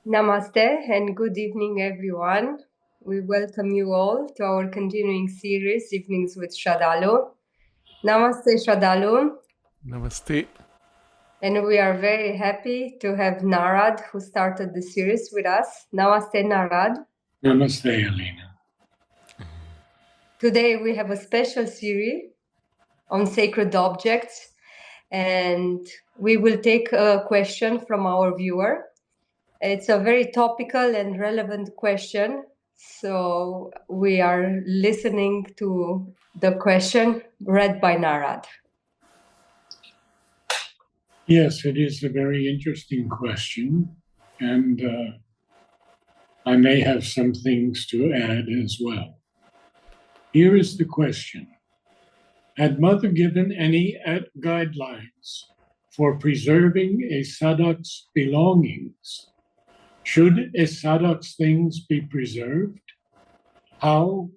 Namaste and good evening, everyone. We welcome you all to our continuing series, Evenings with Sraddhalu. Namaste, Sraddhalu. Namaste. And we are very happy to have Narad, who started the series with us. Namaste, Narad. Namaste, Alina. Today we have a special series on sacred objects, and we will take a question from our viewer. It's a very topical and relevant question. So we are listening to the question read by Narad. Yes, it is a very interesting question, and I may have some things to add as well. Here is the question. Had Mother given any guidelines for preserving a sadhak's belongings? Should a sadhak's things be preserved? How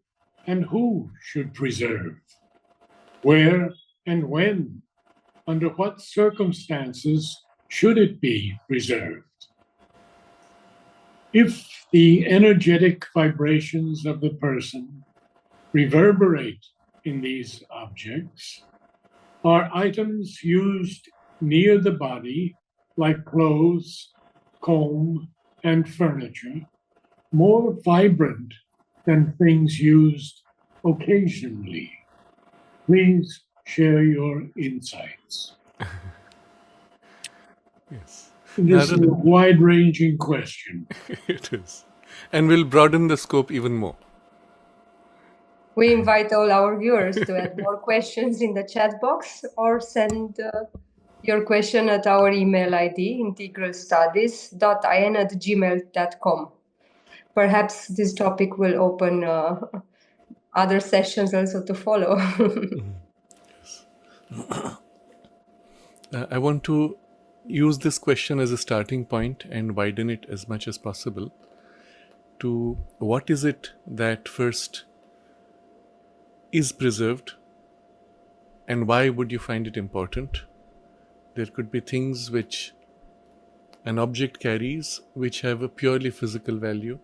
and who should preserve? Where and when? Under what circumstances should it be preserved? If the energetic vibrations of the person reverberate in these objects, are items used near the body, like clothes, comb, and furniture, more vibrant than things used occasionally? Please share your insights. Yes. This is a wide-ranging question. It is. And we'll broaden the scope even more. We invite all our viewers to add more questions in the chat box or send your question at our email ID, integralstudies.in@gmail.com. Perhaps this topic will open other sessions also to follow. Yes. I want to use this question as a starting point and widen it as much as possible to what is it that first is preserved and why would you find it important? There could be things which an object carries which have a purely physical value.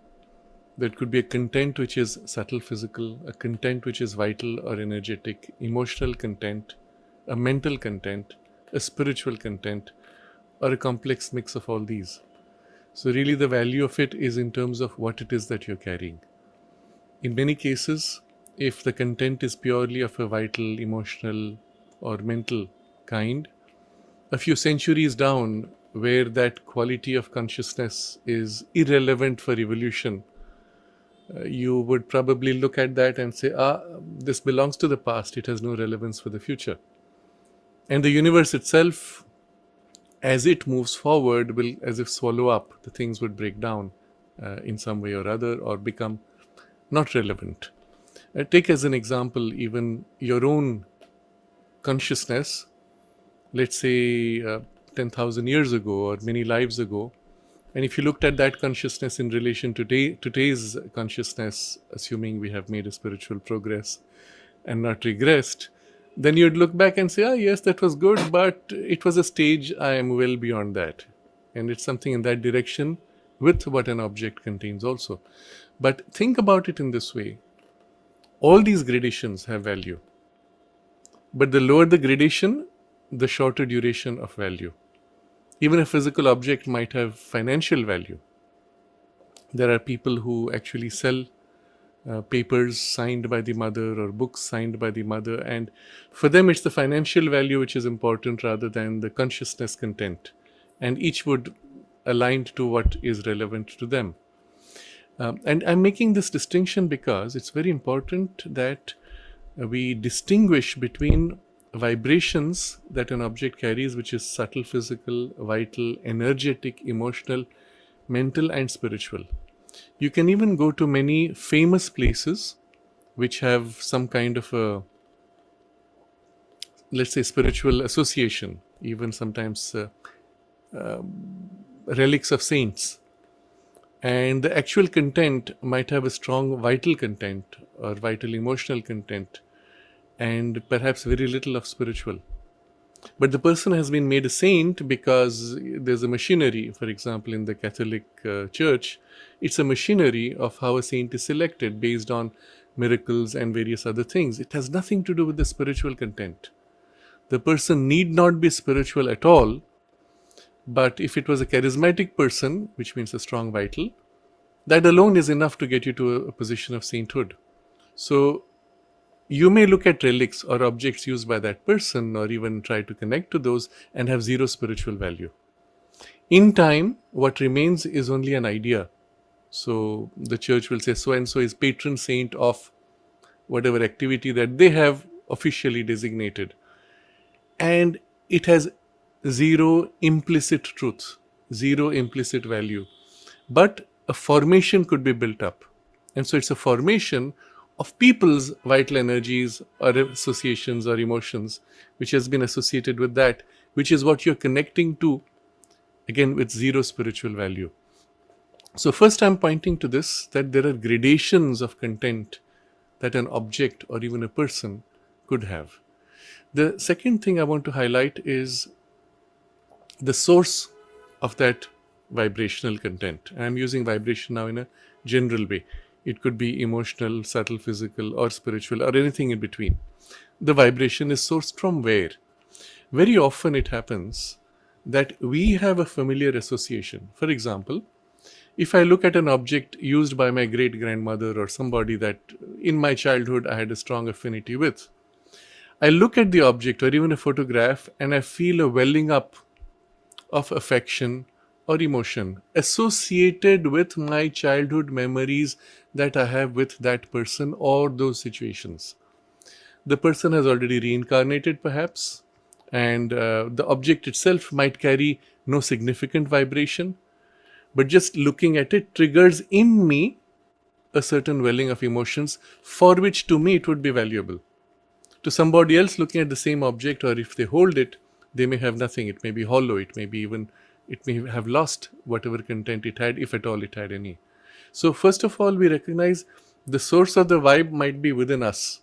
There could be a content which is subtle physical, a content which is vital or energetic, emotional content, a mental content, a spiritual content, or a complex mix of all these. So really the value of it is in terms of what it is that you're carrying. In many cases, if the content is purely of a vital, emotional, or mental kind, a few centuries down, where that quality of consciousness is irrelevant for evolution, you would probably look at that and say, this belongs to the past, it has no relevance for the future. And the universe itself, as it moves forward, will as if swallow up. The things would break down in some way or other or become not relevant. Take as an example even your own consciousness, let's say 10,000 years ago or many lives ago. And if you looked at that consciousness in relation to today's consciousness, assuming we have made a spiritual progress and not regressed, then you'd look back and say, yes, that was good, but it was a stage, I am well beyond that. And it's something in that direction with what an object contains also. But think about it in this way. All these gradations have value. But the lower the gradation, the shorter duration of value. Even a physical object might have financial value. There are people who actually sell papers signed by the mother or books signed by the mother, and for them it's the financial value which is important rather than the consciousness content, and each would align to what is relevant to them. And I'm making this distinction because it's very important that we distinguish between vibrations that an object carries, which is subtle, physical, vital, energetic, emotional, mental, and spiritual. You can even go to many famous places which have some kind of a, let's say, spiritual association, even sometimes relics of saints. And the actual content might have a strong vital content or vital emotional content, and perhaps very little of spiritual. But the person has been made a saint because there's a machinery. For example, in the Catholic Church, it's a machinery of how a saint is selected based on miracles and various other things. It has nothing to do with the spiritual content. The person need not be spiritual at all, but if it was a charismatic person, which means a strong vital, that alone is enough to get you to a position of sainthood. So you may look at relics or objects used by that person or even try to connect to those and have zero spiritual value. In time, what remains is only an idea. So the church will say so and so is patron saint of whatever activity that they have officially designated. And it has zero implicit truth, zero implicit value. But a formation could be built up. And so it's a formation of people's vital energies or associations or emotions, which has been associated with that, which is what you're connecting to, again, with zero spiritual value. So first I'm pointing to this, that there are gradations of content that an object or even a person could have. The second thing I want to highlight is the source of that vibrational content. I'm using vibration now in a general way. It could be emotional, subtle, physical, or spiritual, or anything in between. The vibration is sourced from where? Very often it happens that we have a familiar association. For example, if I look at an object used by my great-grandmother or somebody that in my childhood I had a strong affinity with, I look at the object or even a photograph and I feel a welling up of affection or emotion associated with my childhood memories that I have with that person or those situations. The person has already reincarnated perhaps, and the object itself might carry no significant vibration, but just looking at it triggers in me a certain welling of emotions for which to me it would be valuable. To somebody else looking at the same object, or if they hold it, they may have nothing. It may be hollow. It may have lost whatever content it had, if at all it had any. So first of all, we recognize the source of the vibe might be within us,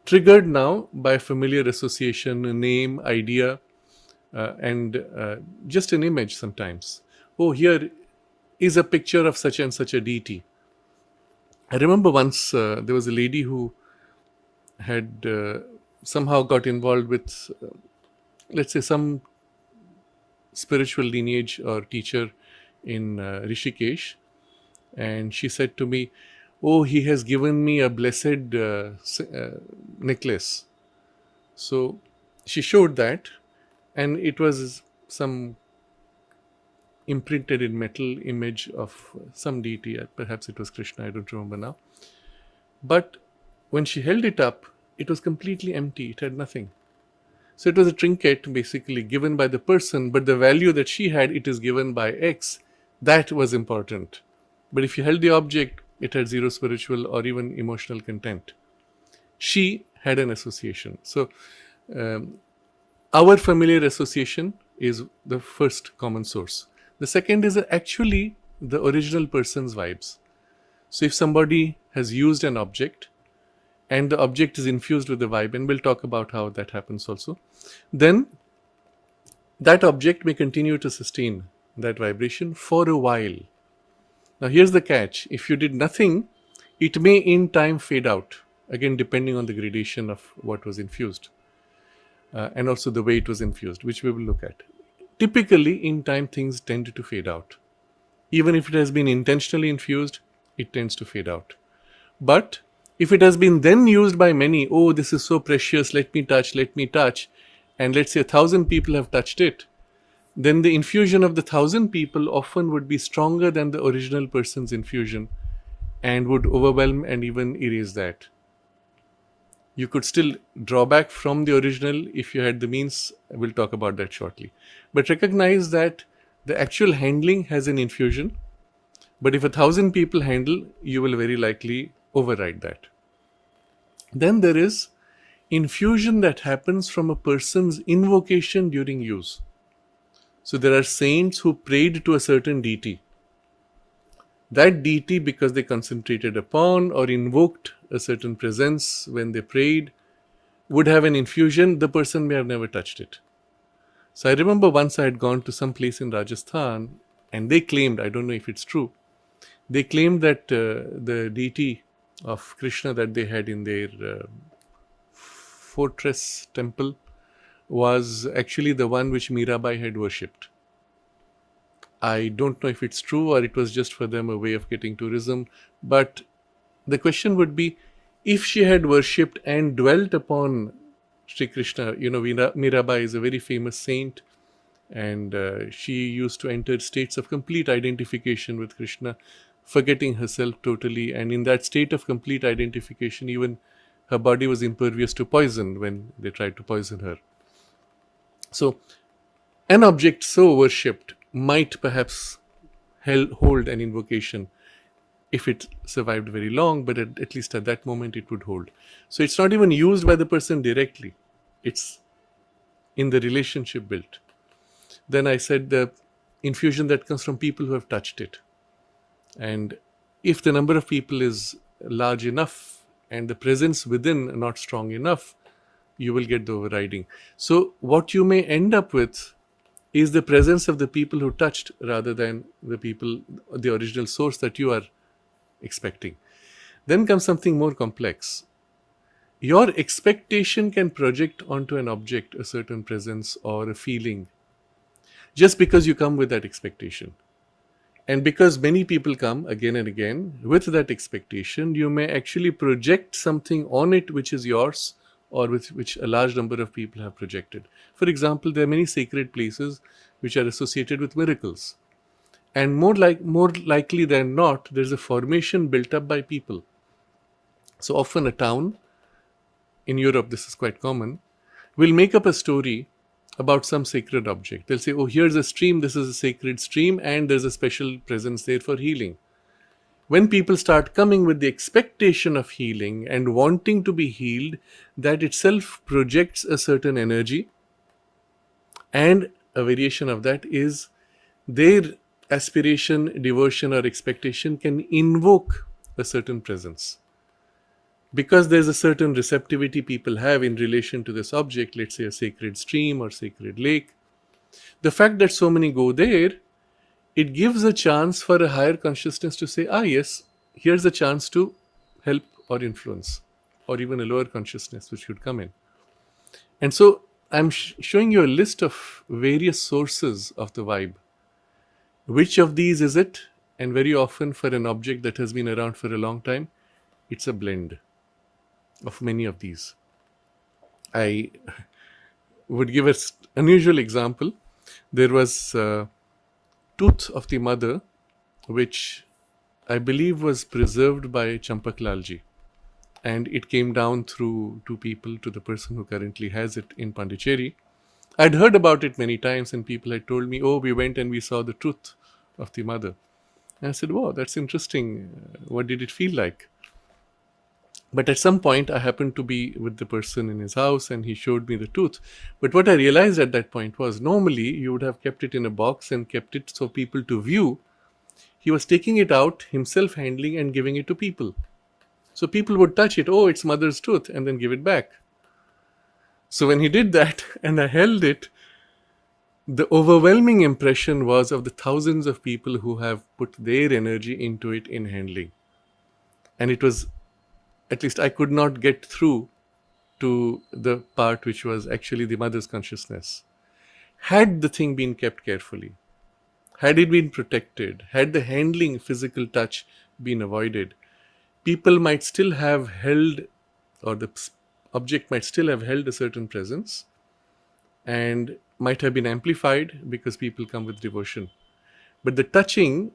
triggered now by familiar association, a name, idea, and just an image sometimes. Oh, here is a picture of such and such a deity. I remember once there was a lady who had somehow got involved with, let's say, some spiritual lineage or teacher in Rishikesh, and she said to me, "Oh, he has given me a blessed necklace." So she showed that, and it was some imprinted in metal image of some deity. Perhaps it was Krishna, I don't remember now. But when she held it up, it was completely empty. It had nothing. So it was a trinket basically given by the person, but the value that she had, it is given by X. That was important. But if you held the object, it had zero spiritual or even emotional content. She had an association. So our familiar association is the first common source. The second is actually the original person's vibes. So if somebody has used an object and the object is infused with the vibe, and we'll talk about how that happens also, then that object may continue to sustain that vibration for a while. Now here's the catch. If you did nothing, it may in time fade out, again depending on the gradation of what was infused and also the way it was infused, which we will look at. Typically in time things tend to fade out. Even if it has been intentionally infused, it tends to fade out. But if it has been then used by many, oh, this is so precious, let me touch, and let's say 1,000 people have touched it, then the infusion of the 1,000 people often would be stronger than the original person's infusion and would overwhelm and even erase that. You could still draw back from the original if you had the means. We'll talk about that shortly. But recognize that the actual handling has an infusion, but if 1,000 people handle, you will very likely override that. Then there is infusion that happens from a person's invocation during use. So there are saints who prayed to a certain deity. That deity, because they concentrated upon or invoked a certain presence when they prayed, would have an infusion, the person may have never touched it. So I remember once I had gone to some place in Rajasthan, and they claimed, I don't know if it's true, they claimed that the deity of Krishna that they had in their fortress temple was actually the one which Mirabai had worshipped. I don't know if it's true or it was just for them a way of getting tourism, but the question would be, if she had worshipped and dwelt upon Sri Krishna, Mirabai is a very famous saint, and she used to enter states of complete identification with Krishna, forgetting herself totally, and in that state of complete identification, even her body was impervious to poison when they tried to poison her. So, an object so worshipped might perhaps hold an invocation if it survived very long, but at least at that moment it would hold. So it's not even used by the person directly. It's in the relationship built. Then I said the infusion that comes from people who have touched it. And if the number of people is large enough and the presence within not strong enough, you will get the overriding. So what you may end up with is the presence of the people who touched rather than the original source that you are expecting. Then comes something more complex. Your expectation can project onto an object a certain presence or a feeling just because you come with that expectation. And because many people come again and again with that expectation, you may actually project something on it which is yours or which a large number of people have projected. For example, there are many sacred places which are associated with miracles. And more likely than not, there's a formation built up by people. So often a town, in Europe this is quite common, will make up a story about some sacred object. They'll say, oh, here's a stream, this is a sacred stream, and there's a special presence there for healing. When people start coming with the expectation of healing and wanting to be healed, that itself projects a certain energy, and a variation of that is their aspiration, devotion, or expectation can invoke a certain presence. Because there's a certain receptivity people have in relation to this object, let's say a sacred stream or sacred lake, the fact that so many go there, it gives a chance for a higher consciousness to say, yes, here's a chance to help or influence, or even a lower consciousness which should come in. And so I'm showing you a list of various sources of the vibe. Which of these is it? And very often for an object that has been around for a long time, it's a blend of many of these. I would give an unusual example. There was a tooth of the mother, which I believe was preserved by Champaklalji. And it came down through two people to the person who currently has it in Pondicherry. I'd heard about it many times and people had told me, oh, we went and we saw the tooth of the mother. And I said, wow, that's interesting. What did it feel like? But at some point, I happened to be with the person in his house and he showed me the tooth. But what I realized at that point was, normally you would have kept it in a box and kept it so people to view. He was taking it out, himself handling and giving it to people. So people would touch it, oh, it's mother's tooth, and then give it back. So when he did that and I held it, the overwhelming impression was of the thousands of people who have put their energy into it in handling. And it was, at least I could not get through to the part which was actually the mother's consciousness. Had the thing been kept carefully, had it been protected, had the handling, physical touch been avoided, people might still have held, or the object might still have held a certain presence and might have been amplified because people come with devotion. But the touching,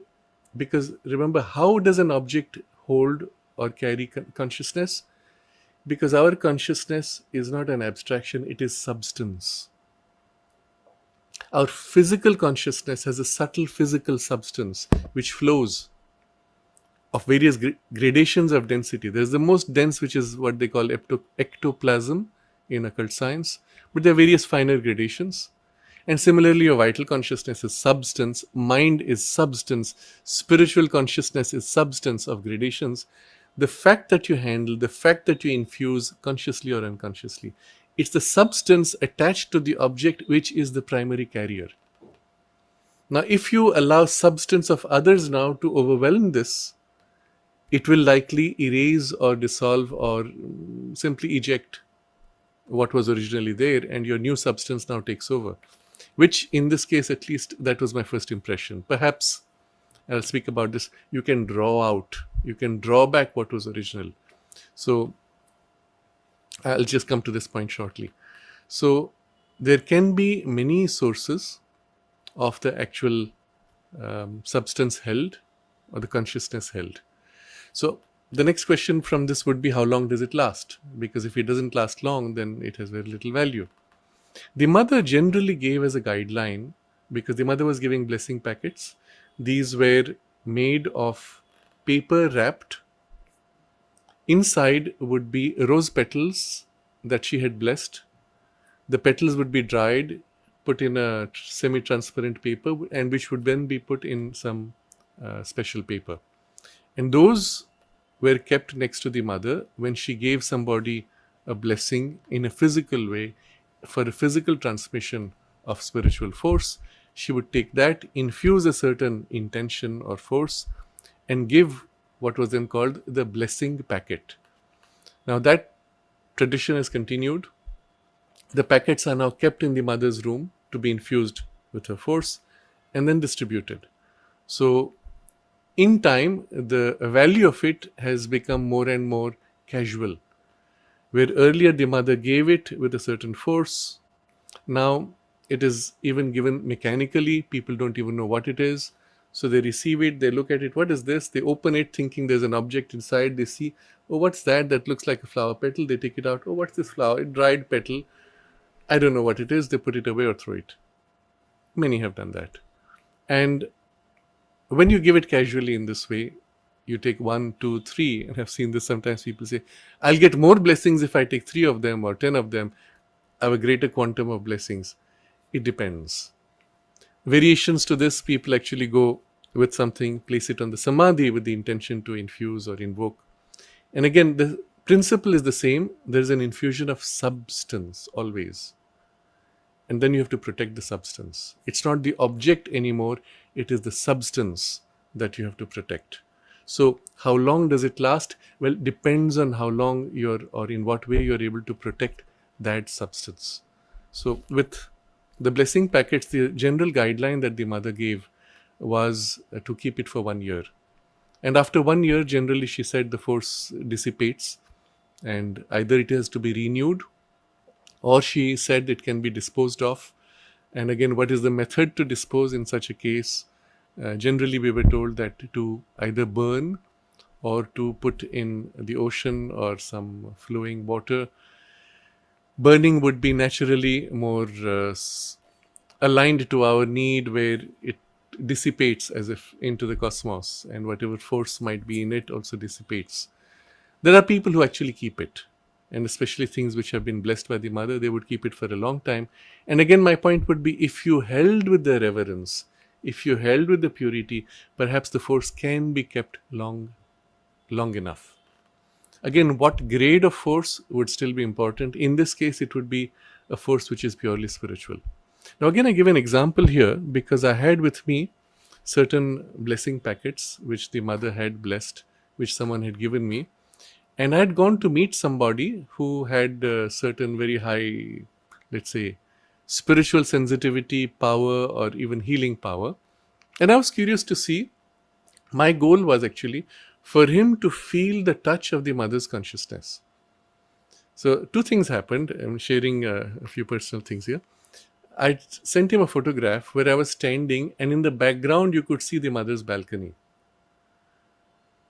because remember, how does an object hold or carry consciousness? Because our consciousness is not an abstraction, it is substance. Our physical consciousness has a subtle physical substance which flows of various gradations of density. There's the most dense, which is what they call ectoplasm in occult science, but there are various finer gradations. And similarly, your vital consciousness is substance, mind is substance, spiritual consciousness is substance of gradations. The fact that you handle, the fact that you infuse consciously or unconsciously, it's the substance attached to the object which is the primary carrier. Now, if you allow substance of others now to overwhelm this, it will likely erase or dissolve or simply eject what was originally there, and your new substance now takes over. Which, in this case at least, that was my first impression. Perhaps, I'll speak about this, you can draw back what was original. So, I'll just come to this point shortly. So, there can be many sources of the actual substance held or the consciousness held. So, the next question from this would be, how long does it last? Because if it doesn't last long, then it has very little value. The mother generally gave as a guideline, because the mother was giving blessing packets. These were made of paper wrapped. Inside would be rose petals that she had blessed. The petals would be dried, put in a semi-transparent paper, and which would then be put in some special paper. And those were kept next to the mother when she gave somebody a blessing in a physical way for a physical transmission of spiritual force. She would take that, infuse a certain intention or force, and give what was then called the blessing packet. Now that tradition has continued. The packets are now kept in the mother's room to be infused with her force and then distributed. So in time, the value of it has become more and more casual. Where earlier the mother gave it with a certain force, now it is even given mechanically. People don't even know what it is. So they receive it, they look at it, what is this? They open it thinking there's an object inside. They see, oh, what's that? That looks like a flower petal. They take it out. Oh, what's this flower? A dried petal. I don't know what it is. They put it away or throw it. Many have done that. And when you give it casually in this way, you take 1, 2, 3, and I've seen this sometimes. People say, I'll get more blessings if I take 3 of them or 10 of them. I have a greater quantum of blessings. It depends. Variations to this, people actually go with something, place it on the samadhi with the intention to infuse or invoke. And again, the principle is the same. There's an infusion of substance always. And then you have to protect the substance. It's not the object anymore. It is the substance that you have to protect. So how long does it last? Well, it depends on how long or in what way you're able to protect that substance. So with the blessing packets, the general guideline that the mother gave was to keep it for 1 year. And after 1 year, generally she said the force dissipates and either it has to be renewed or she said it can be disposed of. And again, what is the method to dispose in such a case? Generally, we were told that to either burn or to put in the ocean or some flowing water. Burning would be naturally more aligned to our need, where it dissipates as if into the cosmos, and whatever force might be in it also dissipates. There are people who actually keep it, and especially things which have been blessed by the mother, they would keep it for a long time. And again, my point would be, if you held with the reverence, if you held with the purity, perhaps the force can be kept long enough. Again, what grade of force would still be important? In this case, it would be a force which is purely spiritual. Now again, I give an example here because I had with me certain blessing packets which the mother had blessed, which someone had given me. And I had gone to meet somebody who had certain very high, let's say, spiritual sensitivity, power, or even healing power. And I was curious to see, my goal was actually for him to feel the touch of the mother's consciousness. So 2 things happened. I'm sharing a few personal things here. I sent him a photograph where I was standing, and in the background you could see the mother's balcony.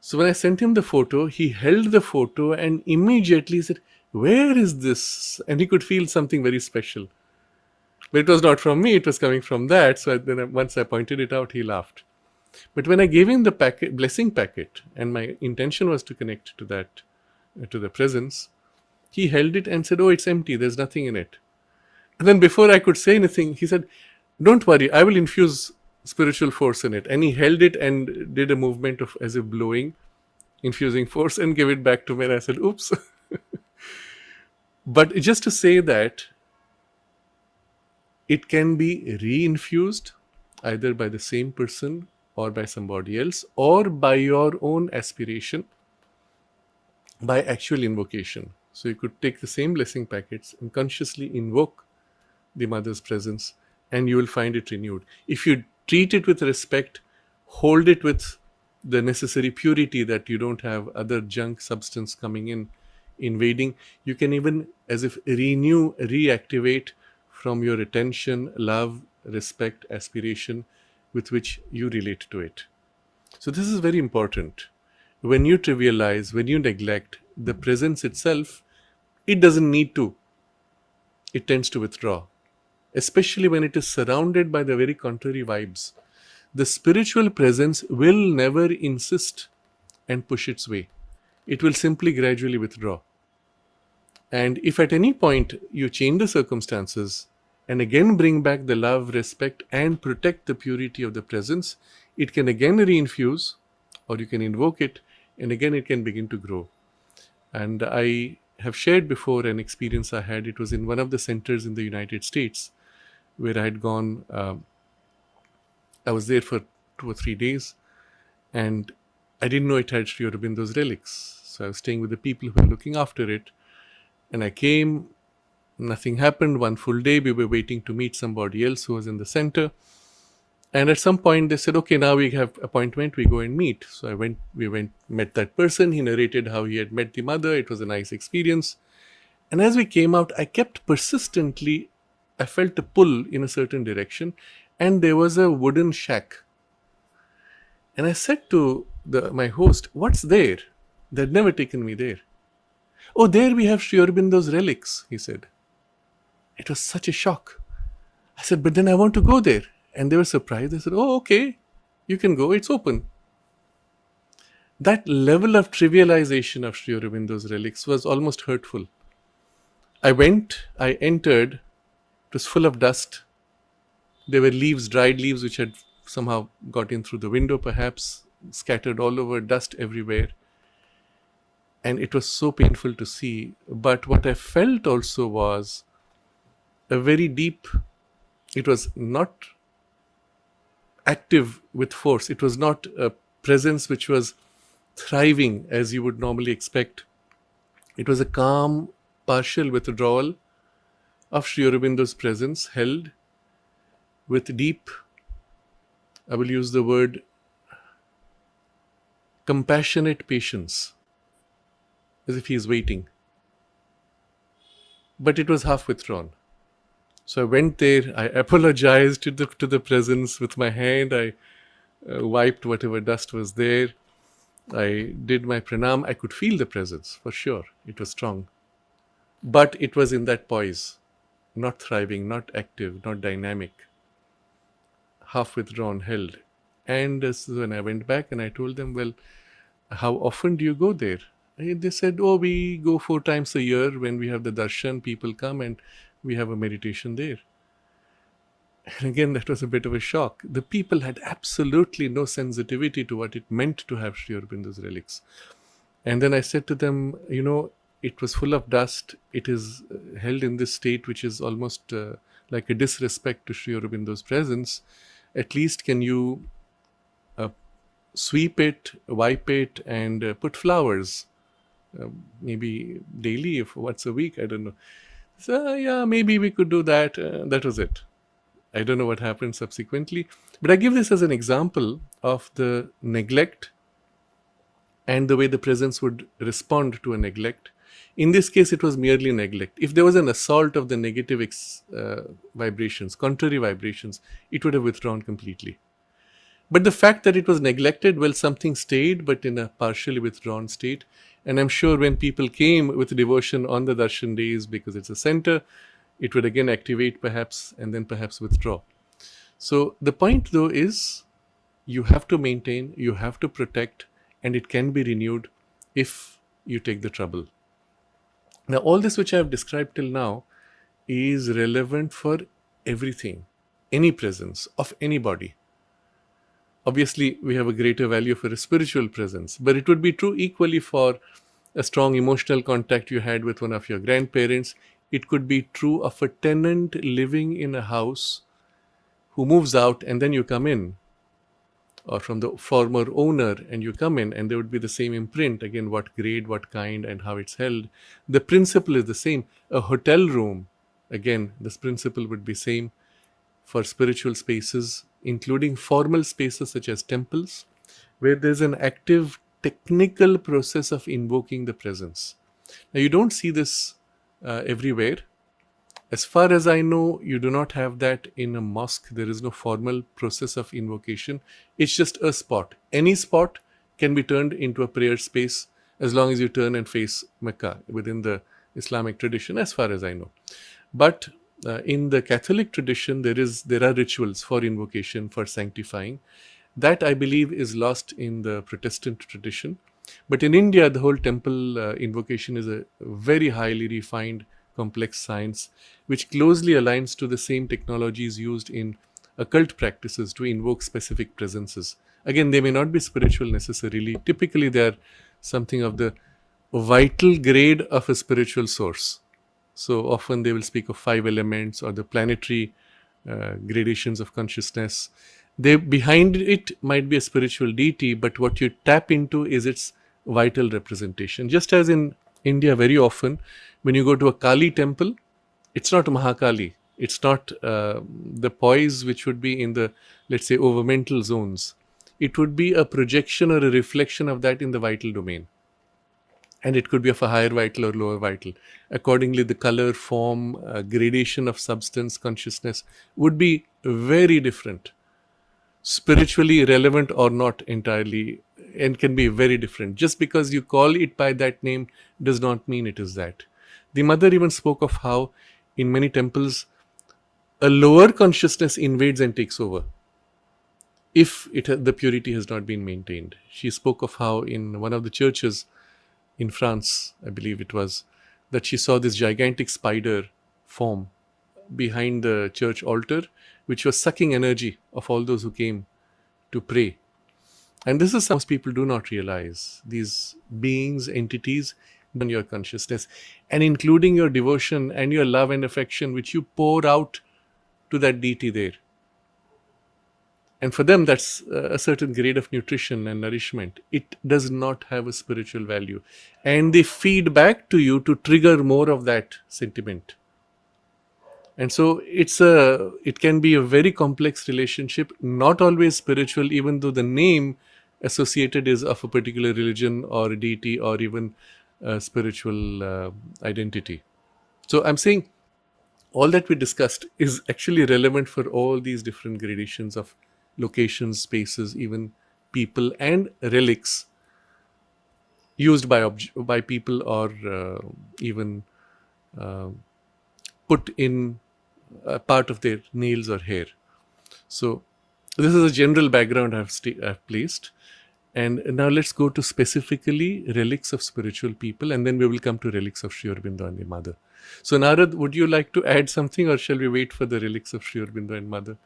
So when I sent him the photo, he held the photo and immediately said, "Where is this?" And he could feel something very special. But it was not from me, it was coming from that. So once I pointed it out, he laughed. But when I gave him the blessing packet, and my intention was to connect to that, to the presence, he held it and said, "Oh, it's empty, there's nothing in it." And then before I could say anything, he said, "Don't worry, I will infuse spiritual force in it." And he held it and did a movement of as if blowing. infusing force and gave it back to me. And I said, oops. But just to say that it can be reinfused either by the same person or by somebody else, or by your own aspiration, by actual invocation. So you could take the same blessing packets and consciously invoke the mother's presence, and you will find it renewed. If you treat it with respect, hold it with the necessary purity, that you don't have other junk substance coming in, invading, you can even as if renew, reactivate from your attention, love, respect, aspiration with which you relate to it. So this is very important. When you trivialize, when you neglect the presence itself, it doesn't need to. It tends to withdraw, especially when it is surrounded by the very contrary vibes. The spiritual presence will never insist and push its way. It will simply gradually withdraw. And if at any point you change the circumstances and again bring back the love, respect, and protect the purity of the presence, it can again reinfuse, or you can invoke it, and again it can begin to grow. And I have shared before an experience I had. It was in one of the centers in the United States where I had gone. I was there for 2 or 3 days, and I didn't know it had Sri Aurobindo's relics. So I was staying with the people who were looking after it, and I came. Nothing happened. One full day we were waiting to meet somebody else who was in the center, and at some point they said, okay, now we have appointment, we go and meet. So we went, met that person. He narrated how he had met the mother. It was a nice experience. And as we came out, I kept persistently, I felt a pull in a certain direction, and there was a wooden shack. And I said to my host, what's there? They'd never taken me there. Oh, there we have Sri Aurobindo's relics, he said. It was such a shock. I said, but then I want to go there. And they were surprised. They said, oh, okay, you can go, it's open. That level of trivialization of Sri Aurobindo's relics was almost hurtful. I entered, it was full of dust. There were leaves, dried leaves, which had somehow got in through the window, perhaps, scattered all over, dust everywhere. And it was so painful to see. But what I felt also was a very deep, it was not active with force. It was not a presence which was thriving as you would normally expect. It was a calm, partial withdrawal of Sri Aurobindo's presence, held with deep, I will use the word, compassionate patience, as if he is waiting. But it was half withdrawn. So I went there, I apologized to the presence with my hand, I wiped whatever dust was there, I did my pranam. I could feel the presence, for sure, it was strong. But it was in that poise, not thriving, not active, not dynamic, half withdrawn, held. And when I went back and I told them, well, how often do you go there? And they said, oh, we go 4 times a year. When we have the darshan, people come and we have a meditation there. And again, that was a bit of a shock. The people had absolutely no sensitivity to what it meant to have Sri Aurobindo's relics. And then I said to them, it was full of dust. It is held in this state which is almost like a disrespect to Sri Aurobindo's presence. At least can you sweep it, wipe it, and put flowers, maybe daily, if once a week, I don't know. So yeah, maybe we could do that. That was it. I don't know what happened subsequently. But I give this as an example of the neglect and the way the presence would respond to a neglect. In this case, it was merely neglect. If there was an assault of the negative vibrations, contrary vibrations, it would have withdrawn completely. But the fact that it was neglected, well, something stayed, but in a partially withdrawn state. And I'm sure when people came with devotion on the darshan days, because it's a center, it would again activate perhaps, and then perhaps withdraw. So the point though is, you have to maintain, you have to protect, and it can be renewed if you take the trouble. Now, all this which I have described till now is relevant for everything, any presence of anybody. obviously we have a greater value for a spiritual presence, but it would be true equally for a strong emotional contact you had with one of your grandparents. It could be true of a tenant living in a house who moves out and then you come in, or from the former owner and you come in, and there would be the same imprint. Again, what grade, what kind, and how it's held. The principle is the same. A hotel room, again, this principle would be same for spiritual spaces, including formal spaces such as temples, where there's an active technical process of invoking the presence. Now, you don't see this everywhere. As far as I know, you do not have that in a mosque. There is no formal process of invocation. It's just a spot. Any spot can be turned into a prayer space as long as you turn and face Mecca within the Islamic tradition, as far as I know. But in the Catholic tradition, there are rituals for invocation, for sanctifying. That, I believe, is lost in the Protestant tradition. But in India, the whole temple invocation is a very highly refined, complex science, which closely aligns to the same technologies used in occult practices to invoke specific presences. Again, they may not be spiritual necessarily. Typically, they are something of the vital grade of a spiritual source. So often they will speak of 5 elements or the planetary gradations of consciousness. Behind it might be a spiritual deity, but what you tap into is its vital representation. Just as in India, very often, when you go to a Kali temple, it's not Mahakali. It's not the poise which would be in the, let's say, overmental zones. It would be a projection or a reflection of that in the vital domain. And it could be of a higher vital or lower vital. Accordingly, the color, form, gradation of substance, consciousness would be very different. Spiritually relevant or not entirely, and can be very different. Just because you call it by that name does not mean it is that. The mother even spoke of how in many temples a lower consciousness invades and takes over if the purity has not been maintained. She spoke of how in one of the churches in France, I believe it was, that she saw this gigantic spider form behind the church altar, which was sucking energy of all those who came to pray. And this is something most people do not realize. These beings, entities, on your consciousness, and including your devotion and your love and affection, which you pour out to that deity there. And for them, that's a certain grade of nutrition and nourishment. It does not have a spiritual value. And they feed back to you to trigger more of that sentiment. And so it can be a very complex relationship, not always spiritual, even though the name associated is of a particular religion or a deity or even a spiritual identity. So I'm saying all that we discussed is actually relevant for all these different gradations of locations, spaces, even people and relics used by people or even put in a part of their nails or hair. So this is a general background I've placed. And now let's go to specifically relics of spiritual people, and then we will come to relics of Sri Aurobindo and the Mother. So Narad, would you like to add something, or shall we wait for the relics of Sri Aurobindo and Mother?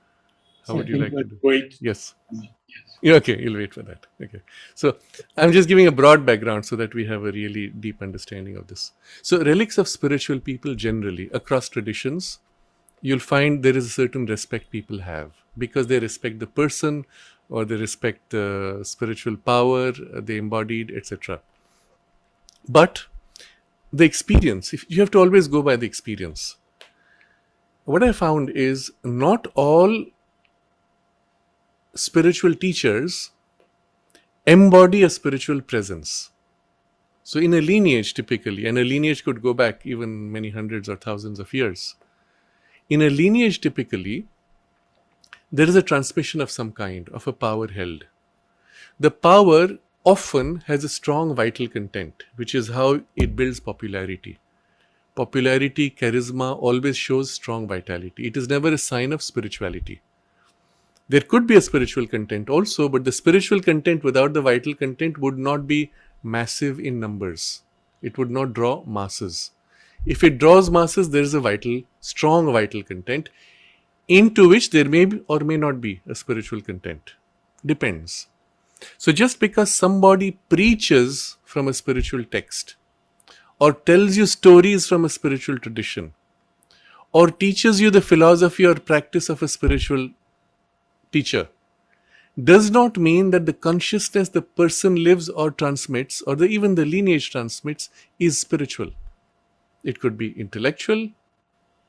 How would you like to do? Wait. Yes. Yeah, okay, you'll wait for that. Okay. So I'm just giving a broad background so that we have a really deep understanding of this. So relics of spiritual people generally, across traditions, you'll find there is a certain respect people have because they respect the person or they respect the spiritual power they embodied, etc. But the experience, if you have to always go by the experience. What I found is not all spiritual teachers embody a spiritual presence. So in a lineage typically, and a lineage could go back even many hundreds or thousands of years. In a lineage typically, there is a transmission of some kind, of a power held. The power often has a strong vital content, which is how it builds popularity. Popularity, charisma always shows strong vitality. It is never a sign of spirituality. There could be a spiritual content also, but the spiritual content without the vital content would not be massive in numbers. It would not draw masses. If it draws masses, there is a strong vital content into which there may be or may not be a spiritual content. Depends. So just because somebody preaches from a spiritual text, or tells you stories from a spiritual tradition, or teaches you the philosophy or practice of a spiritual teacher, does not mean that the consciousness the person lives or transmits, or even the lineage transmits, is spiritual. It could be intellectual,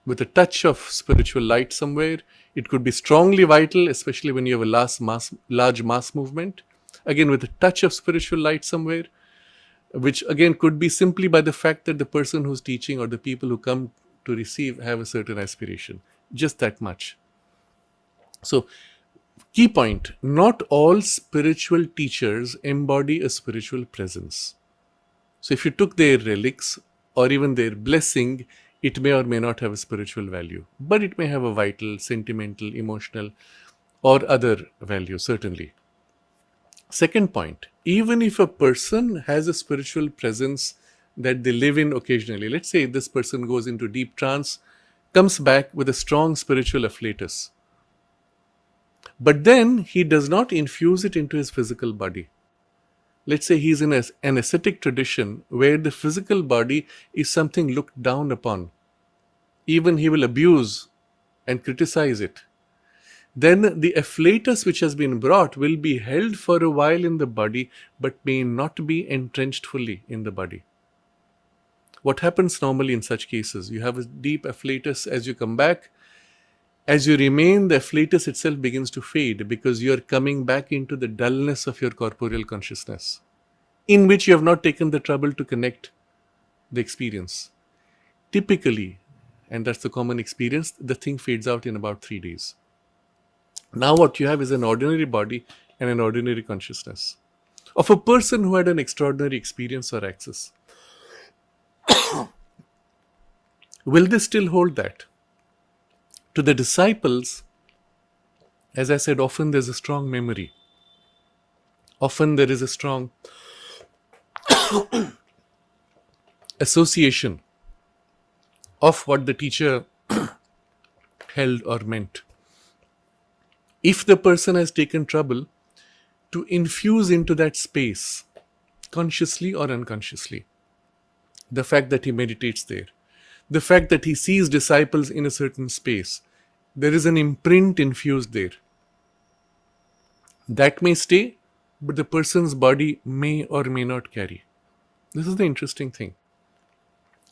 with a touch of spiritual light somewhere. It could be strongly vital, especially when you have a large mass movement, again with a touch of spiritual light somewhere, which again could be simply by the fact that the person who's teaching or the people who come to receive have a certain aspiration. Just that much. So, key point, not all spiritual teachers embody a spiritual presence. So if you took their relics or even their blessing, it may or may not have a spiritual value, but it may have a vital, sentimental, emotional, or other value, certainly. Second point, even if a person has a spiritual presence that they live in occasionally, let's say this person goes into deep trance, comes back with a strong spiritual afflatus, but then he does not infuse it into his physical body. Let's say he's in an ascetic tradition where the physical body is something looked down upon. Even he will abuse and criticize it. Then the afflatus which has been brought will be held for a while in the body, but may not be entrenched fully in the body. What happens normally in such cases? You have a deep afflatus as you come back. As you remain, the afflatus itself begins to fade because you are coming back into the dullness of your corporeal consciousness, in which you have not taken the trouble to connect the experience. Typically, and that's the common experience, the thing fades out in about 3 days. Now what you have is an ordinary body and an ordinary consciousness of a person who had an extraordinary experience or access. Will they still hold that? To the disciples, as I said, often there's a strong memory. Often there is a strong association of what the teacher held or meant. If the person has taken trouble to infuse into that space, consciously or unconsciously, the fact that he meditates there, the fact that he sees disciples in a certain space, there is an imprint infused there. That may stay, but the person's body may or may not carry. This is the interesting thing.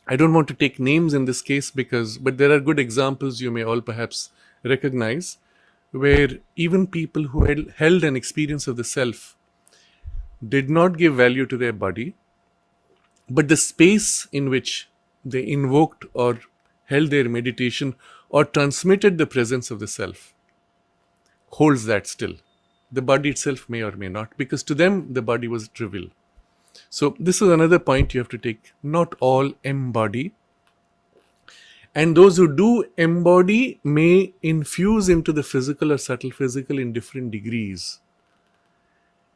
I don't want to take names in this case but there are good examples you may all perhaps recognize, where even people who held an experience of the self did not give value to their body, but the space in which they invoked or held their meditation or transmitted the presence of the self holds that still. The body itself may or may not, because to them the body was trivial. So this is another point you have to take. Not all embody. And those who do embody may infuse into the physical or subtle physical in different degrees.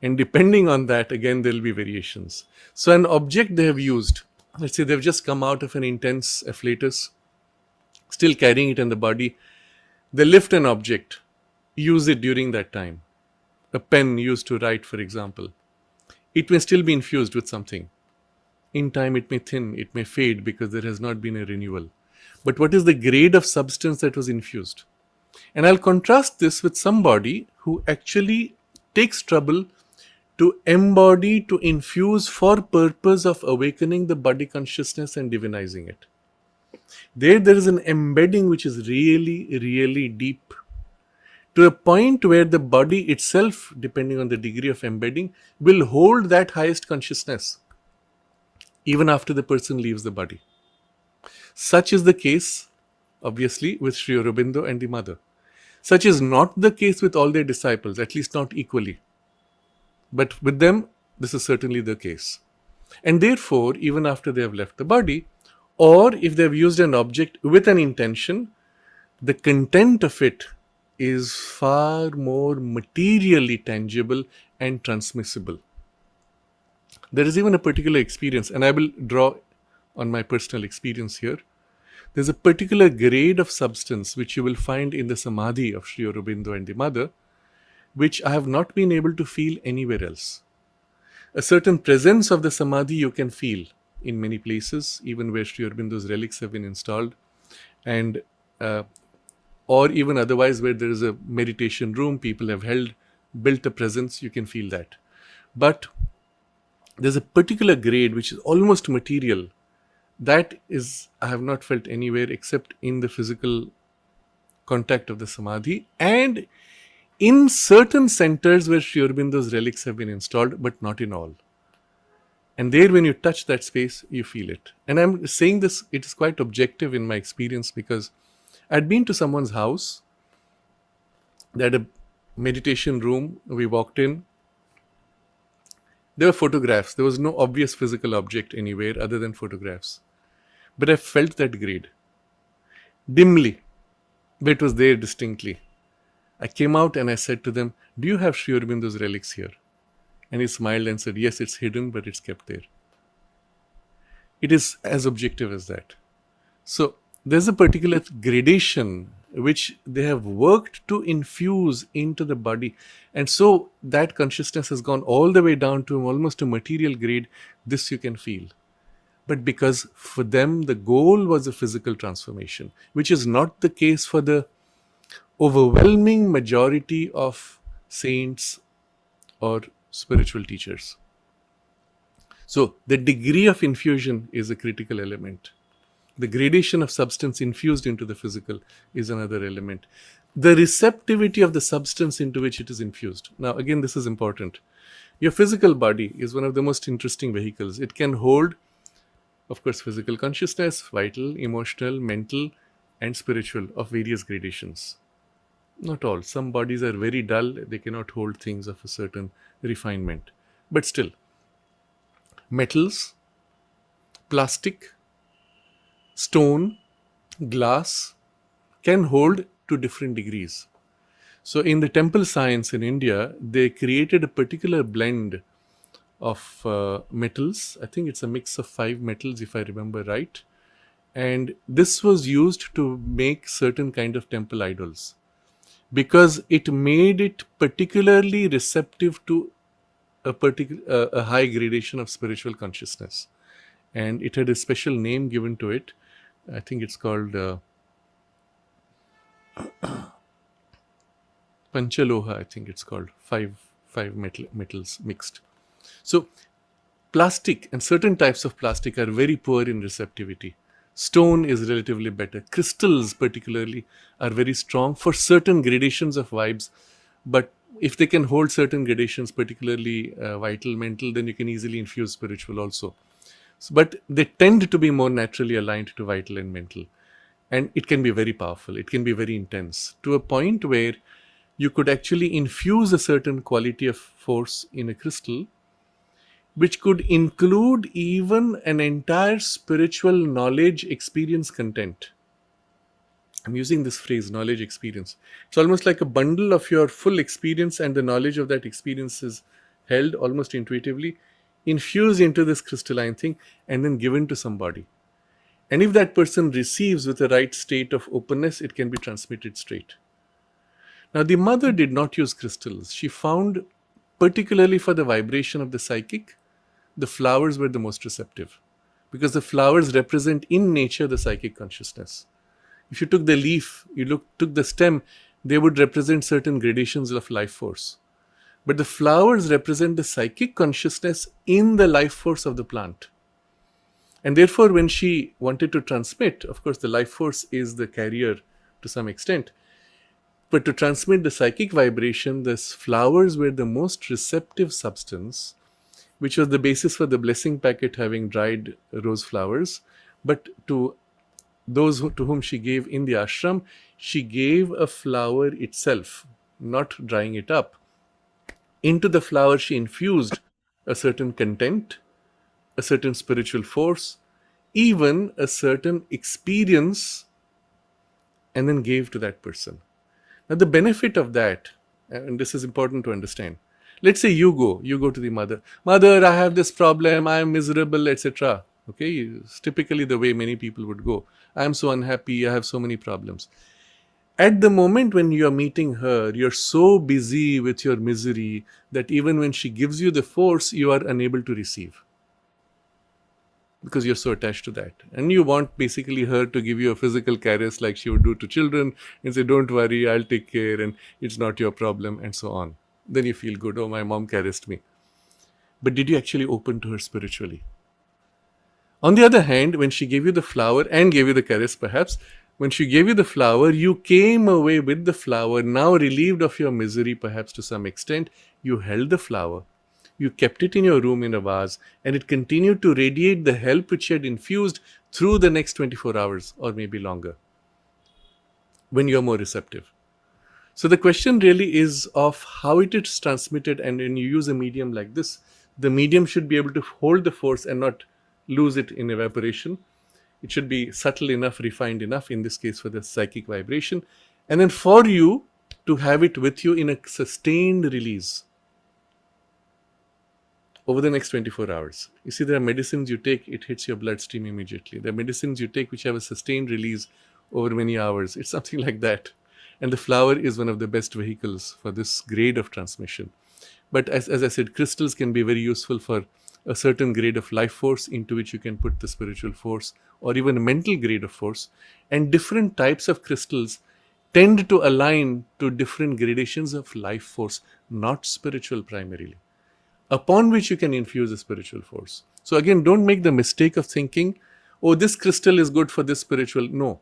And depending on that, again, there will be variations. So an object they have used, let's say they've just come out of an intense afflatus, still carrying it in the body. They lift an object, use it during that time. A pen used to write, for example. It may still be infused with something. In time it may thin, it may fade because there has not been a renewal. But what is the grade of substance that was infused? And I'll contrast this with somebody who actually takes trouble to embody, to infuse for purpose of awakening the body consciousness and divinizing it. There is an embedding which is really, really deep, to a point where the body itself, depending on the degree of embedding, will hold that highest consciousness even after the person leaves the body. Such is the case, obviously, with Sri Aurobindo and the mother. Such is not the case with all their disciples, at least not equally. But with them, this is certainly the case. And therefore, even after they have left the body, or if they have used an object with an intention, the content of it is far more materially tangible and transmissible. There is even a particular experience, and I will draw on my personal experience here. There's a particular grade of substance which you will find in the samadhi of Sri Aurobindo and the mother, which I have not been able to feel anywhere else. A certain presence of the samadhi you can feel in many places, even where Sri Aurobindo's relics have been installed, and or even otherwise where there is a meditation room, people have built a presence, you can feel that. But there's a particular grade which is almost material. That is, I have not felt anywhere except in the physical contact of the samadhi and in certain centers where Sri Aurobindo's relics have been installed, but not in all. And there, when you touch that space, you feel it. And I'm saying this, it is quite objective in my experience, because I'd been to someone's house. They had a meditation room. We walked in. There were photographs. There was no obvious physical object anywhere other than photographs. But I felt that grade. Dimly. But it was there distinctly. I came out and I said to them, "Do you have Sri Aurobindo's relics here?" And he smiled and said, "Yes, it's hidden, but it's kept there." It is as objective as that. So there's a particular gradation which they have worked to infuse into the body. And so that consciousness has gone all the way down to almost a material grade. This you can feel. But because for them, the goal was a physical transformation, which is not the case for the overwhelming majority of saints or spiritual teachers. So the degree of infusion is a critical element. The gradation of substance infused into the physical is another element. The receptivity of the substance into which it is infused. Now, again, this is important. Your physical body is one of the most interesting vehicles. It can hold, of course, physical consciousness, vital, emotional, mental, and spiritual of various gradations. Not all. Some bodies are very dull. They cannot hold things of a certain refinement. But still, metals, plastic, stone, glass can hold to different degrees. So in the temple science in India, they created a particular blend of metals. I think it's a mix of 5 metals, if I remember right. And this was used to make certain kind of temple idols, because it made it particularly receptive to a high gradation of spiritual consciousness. And it had a special name given to it. I think it's called Panchaloha, I think it's called. Five metals mixed. So plastic and certain types of plastic are very poor in receptivity. Stone is relatively better. Crystals particularly are very strong for certain gradations of vibes. But if they can hold certain gradations, particularly vital, mental, then you can easily infuse spiritual also. But they tend to be more naturally aligned to vital and mental. And it can be very powerful. It can be very intense, to a point where you could actually infuse a certain quality of force in a crystal, which could include even an entire spiritual knowledge experience content. I'm using this phrase, knowledge experience. It's almost like a bundle of your full experience, and the knowledge of that experience is held almost intuitively, infused into this crystalline thing, and then given to somebody. And if that person receives with the right state of openness, it can be transmitted straight. Now, the mother did not use crystals. She found, particularly for the vibration of the psychic, the flowers were the most receptive, because the flowers represent in nature the psychic consciousness. If you took the leaf, took the stem, they would represent certain gradations of life force. But the flowers represent the psychic consciousness in the life force of the plant. And therefore, when she wanted to transmit, of course, the life force is the carrier to some extent. But to transmit the psychic vibration, the flowers were the most receptive substance, which was the basis for the blessing packet having dried rose flowers. But to those to whom she gave in the ashram, she gave a flower itself, not drying it up. Into the flower, she infused a certain content, a certain spiritual force, even a certain experience, and then gave to that person. Now, the benefit of that, and this is important to understand. Let's say you go to the mother. Mother, I have this problem, I am miserable, etc. Okay, it's typically the way many people would go. I am so unhappy, I have so many problems. At the moment when you are meeting her, you're so busy with your misery that even when she gives you the force, you are unable to receive because you're so attached to that. And you want basically her to give you a physical caress like she would do to children and say, don't worry, I'll take care and it's not your problem and so on. Then you feel good, oh, my mom caressed me. But did you actually open to her spiritually? On the other hand, when she gave you the flower and gave you the caress perhaps, when she gave you the flower, you came away with the flower, now relieved of your misery perhaps to some extent. You held the flower, you kept it in your room in a vase, and it continued to radiate the help which she had infused through the next 24 hours or maybe longer when you're more receptive. So the question really is of how it is transmitted, and when you use a medium like this, the medium should be able to hold the force and not lose it in evaporation. It should be subtle enough, refined enough, in this case for the psychic vibration, and then for you to have it with you in a sustained release over the next 24 hours. You see, there are medicines you take, it hits your bloodstream immediately. There are medicines you take which have a sustained release over many hours. It's something like that. And the flower is one of the best vehicles for this grade of transmission. But as I said, crystals can be very useful for a certain grade of life force into which you can put the spiritual force, or even a mental grade of force. And different types of crystals tend to align to different gradations of life force, not spiritual primarily, upon which you can infuse a spiritual force. So again, don't make the mistake of thinking, oh, this crystal is good for this spiritual. No.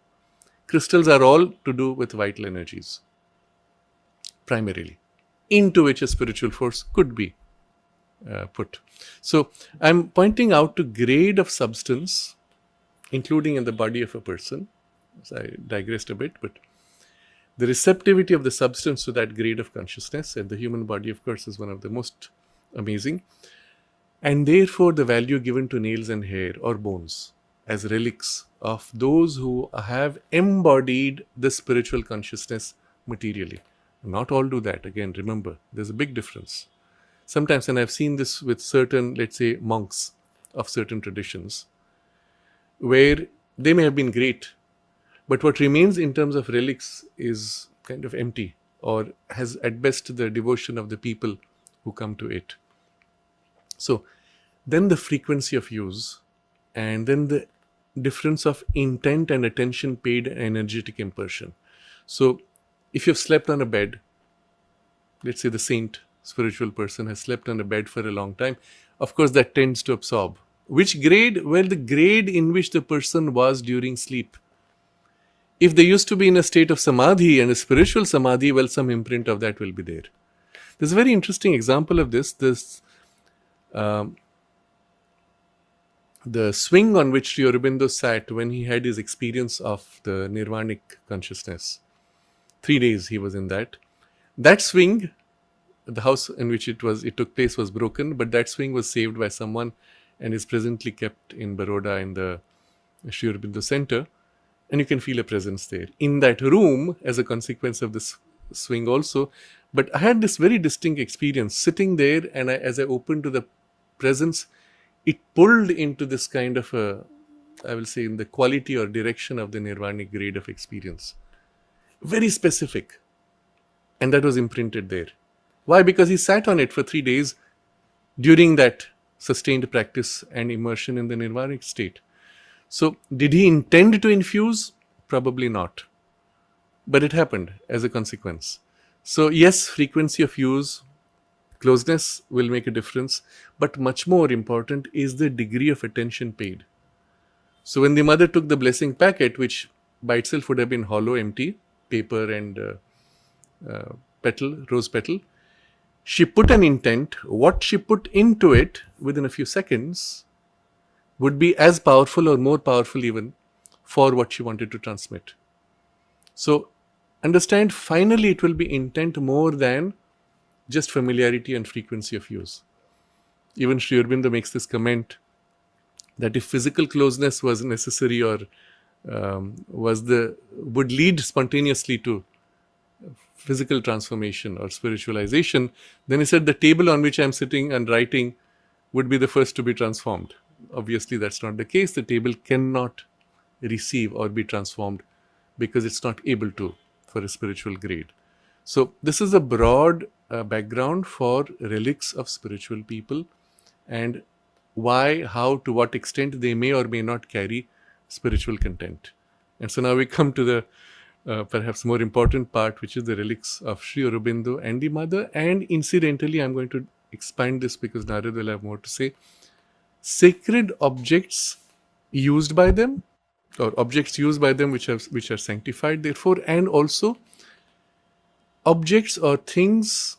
Crystals are all to do with vital energies, primarily, into which a spiritual force could be put. So I'm pointing out to grade of substance, including in the body of a person. So I digressed a bit, but the receptivity of the substance to that grade of consciousness, and the human body, of course, is one of the most amazing. And therefore, the value given to nails and hair or bones as relics of those who have embodied the spiritual consciousness materially. Not all do that. Again, remember, there's a big difference. Sometimes, and I've seen this with certain, let's say, monks of certain traditions, where they may have been great, but what remains in terms of relics is kind of empty, or has at best the devotion of the people who come to it. So then the frequency of use, and then the difference of intent and attention paid and energetic immersion. So if you've slept on a bed, let's say the saint, spiritual person has slept on a bed for a long time, of course that tends to absorb. Which grade? Well, the grade in which the person was during sleep. If they used to be in a state of samadhi and a spiritual samadhi, well, some imprint of that will be there. There's a very interesting example of this. The swing on which Sri Aurobindo sat when he had his experience of the nirvanic consciousness. 3 days he was in that. That swing, the house in which it took place was broken, but that swing was saved by someone and is presently kept in Baroda in the Sri Aurobindo Center. And you can feel a presence there in that room as a consequence of this swing also. But I had this very distinct experience sitting there, and as I opened to the presence, it pulled into this kind of I will say, in the quality or direction of the nirvanic grade of experience. Very specific. And that was imprinted there. Why? Because he sat on it for 3 days during that sustained practice and immersion in the nirvanic state. So, did he intend to infuse? Probably not. But it happened as a consequence. So, yes, frequency of use, closeness will make a difference, but much more important is the degree of attention paid. So, when the mother took the blessing packet, which by itself would have been hollow, empty, paper and rose petal, she put an intent. What she put into it within a few seconds would be as powerful or more powerful even for what she wanted to transmit. So, understand, finally it will be intent more than just familiarity and frequency of use. Even Sri Aurobindo makes this comment that if physical closeness was necessary or would lead spontaneously to physical transformation or spiritualization, then he said the table on which I'm sitting and writing would be the first to be transformed. Obviously, that's not the case. The table cannot receive or be transformed because it's not able to for a spiritual grade. So this is a broad background for relics of spiritual people and why, how, to what extent they may or may not carry spiritual content. And so now we come to the perhaps more important part, which is the relics of Sri Aurobindo and the mother. And incidentally, I'm going to expand this because Narad will have more to say. Sacred objects used by them, or objects used by them which are sanctified, therefore, and also objects or things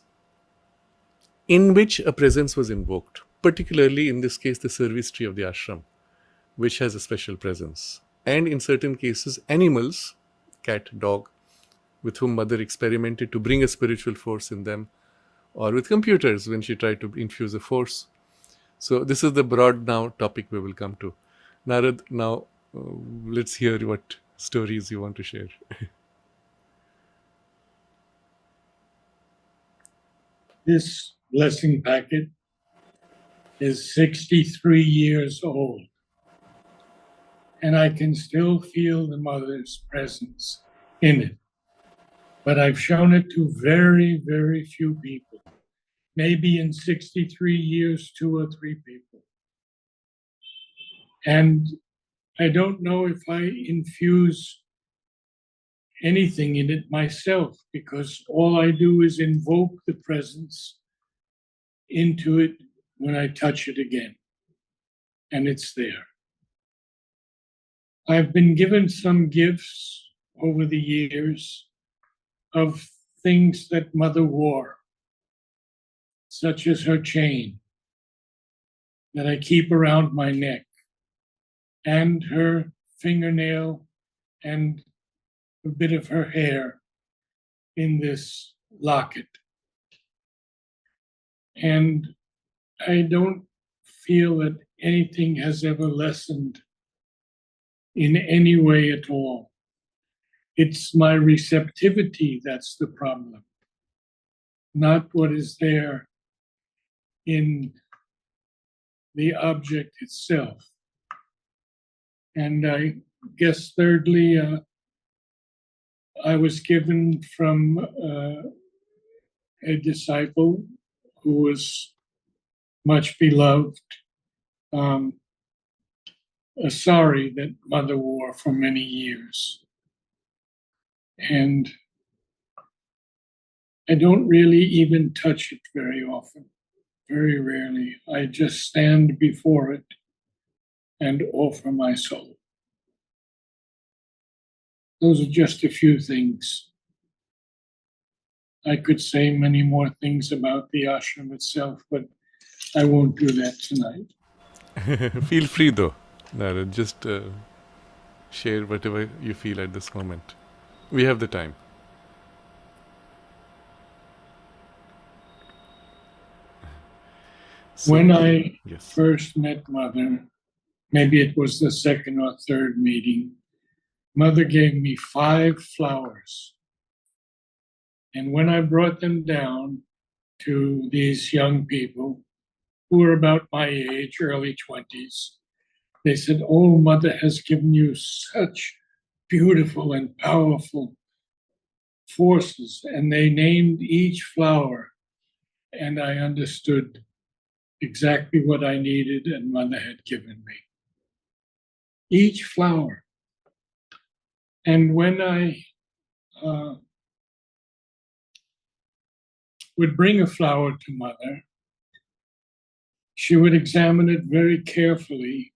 in which a presence was invoked, particularly in this case the service tree of the ashram, which has a special presence. And in certain cases, animals, cat, dog, with whom mother experimented to bring a spiritual force in them, or with computers when she tried to infuse a force. So this is the broad now topic we will come to. Narad, now let's hear what stories you want to share. This blessing packet is 63 years old, and I can still feel the mother's presence in it. But I've shown it to very, very few people. Maybe in 63 years, 2 or 3 people. And I don't know if I infuse anything in it myself, because all I do is invoke the presence into it when I touch it again, and it's there. I've been given some gifts over the years of things that Mother wore, such as her chain that I keep around my neck, and her fingernail and a bit of her hair in this locket. And I don't feel that anything has ever lessened in any way at all. It's my receptivity that's the problem, not what is there in the object itself. And I guess thirdly, I was given from a disciple who was much beloved, a sari that Mother wore for many years. And I don't really even touch it very often, very rarely. I just stand before it and offer my soul. Those are just a few things. I could say many more things about the ashram itself, but I won't do that tonight. Feel free though, Narad, just share whatever you feel at this moment. We have the time. So, when I yes. first met Mother, maybe it was the second or third meeting, Mother gave me 5 flowers. And when I brought them down to these young people who were about my age, early 20s, they said, "Oh, Mother has given you such beautiful and powerful forces." And they named each flower, and I understood exactly what I needed and Mother had given me. Each flower. And when I would bring a flower to Mother, she would examine it very carefully,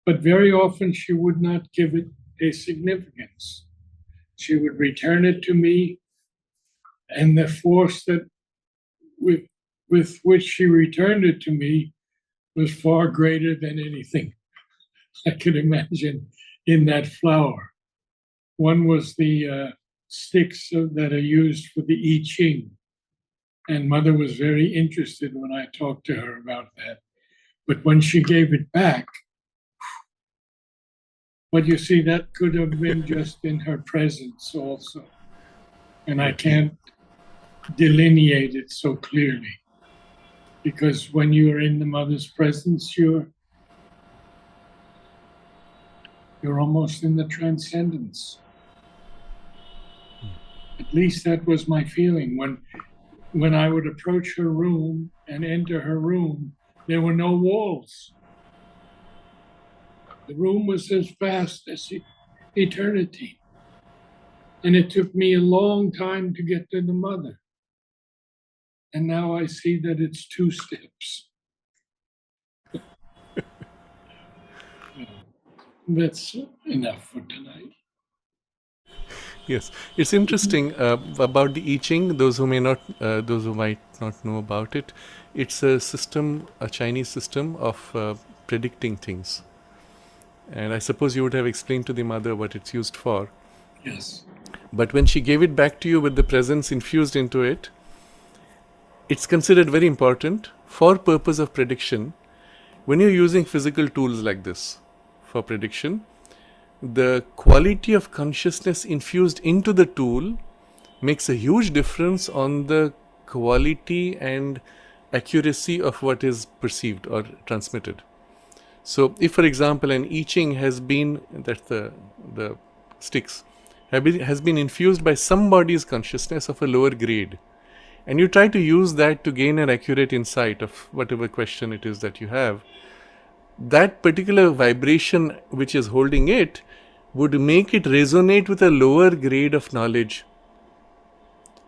but very often she would not give it a significance. She would return it to me, and the force that with which she returned it to me was far greater than anything I could imagine in that flower. One was the sticks that are used for the I Ching. And Mother was very interested when I talked to her about that. But when she gave it back, but you see, that could have been just in her presence also. And I can't delineate it so clearly. Because when you're in the Mother's presence, you're almost in the transcendence. At least that was my feeling. When I would approach her room and enter her room, there were no walls. The room was as vast as eternity. And it took me a long time to get to the mother. And now I see that it's 2 steps. That's enough for tonight. Yes, it's interesting about the I Ching. Those who might not know about it, it's a system, a Chinese system of predicting things. And I suppose you would have explained to the mother what it's used for. Yes. But when she gave it back to you with the presence infused into it, it's considered very important for purpose of prediction. When you're using physical tools like this for prediction, the quality of consciousness infused into the tool makes a huge difference on the quality and accuracy of what is perceived or transmitted. So if, for example, an I Ching has been, that's the sticks, has been infused by somebody's consciousness of a lower grade, and you try to use that to gain an accurate insight of whatever question it is that you have, that particular vibration which is holding it would make it resonate with a lower grade of knowledge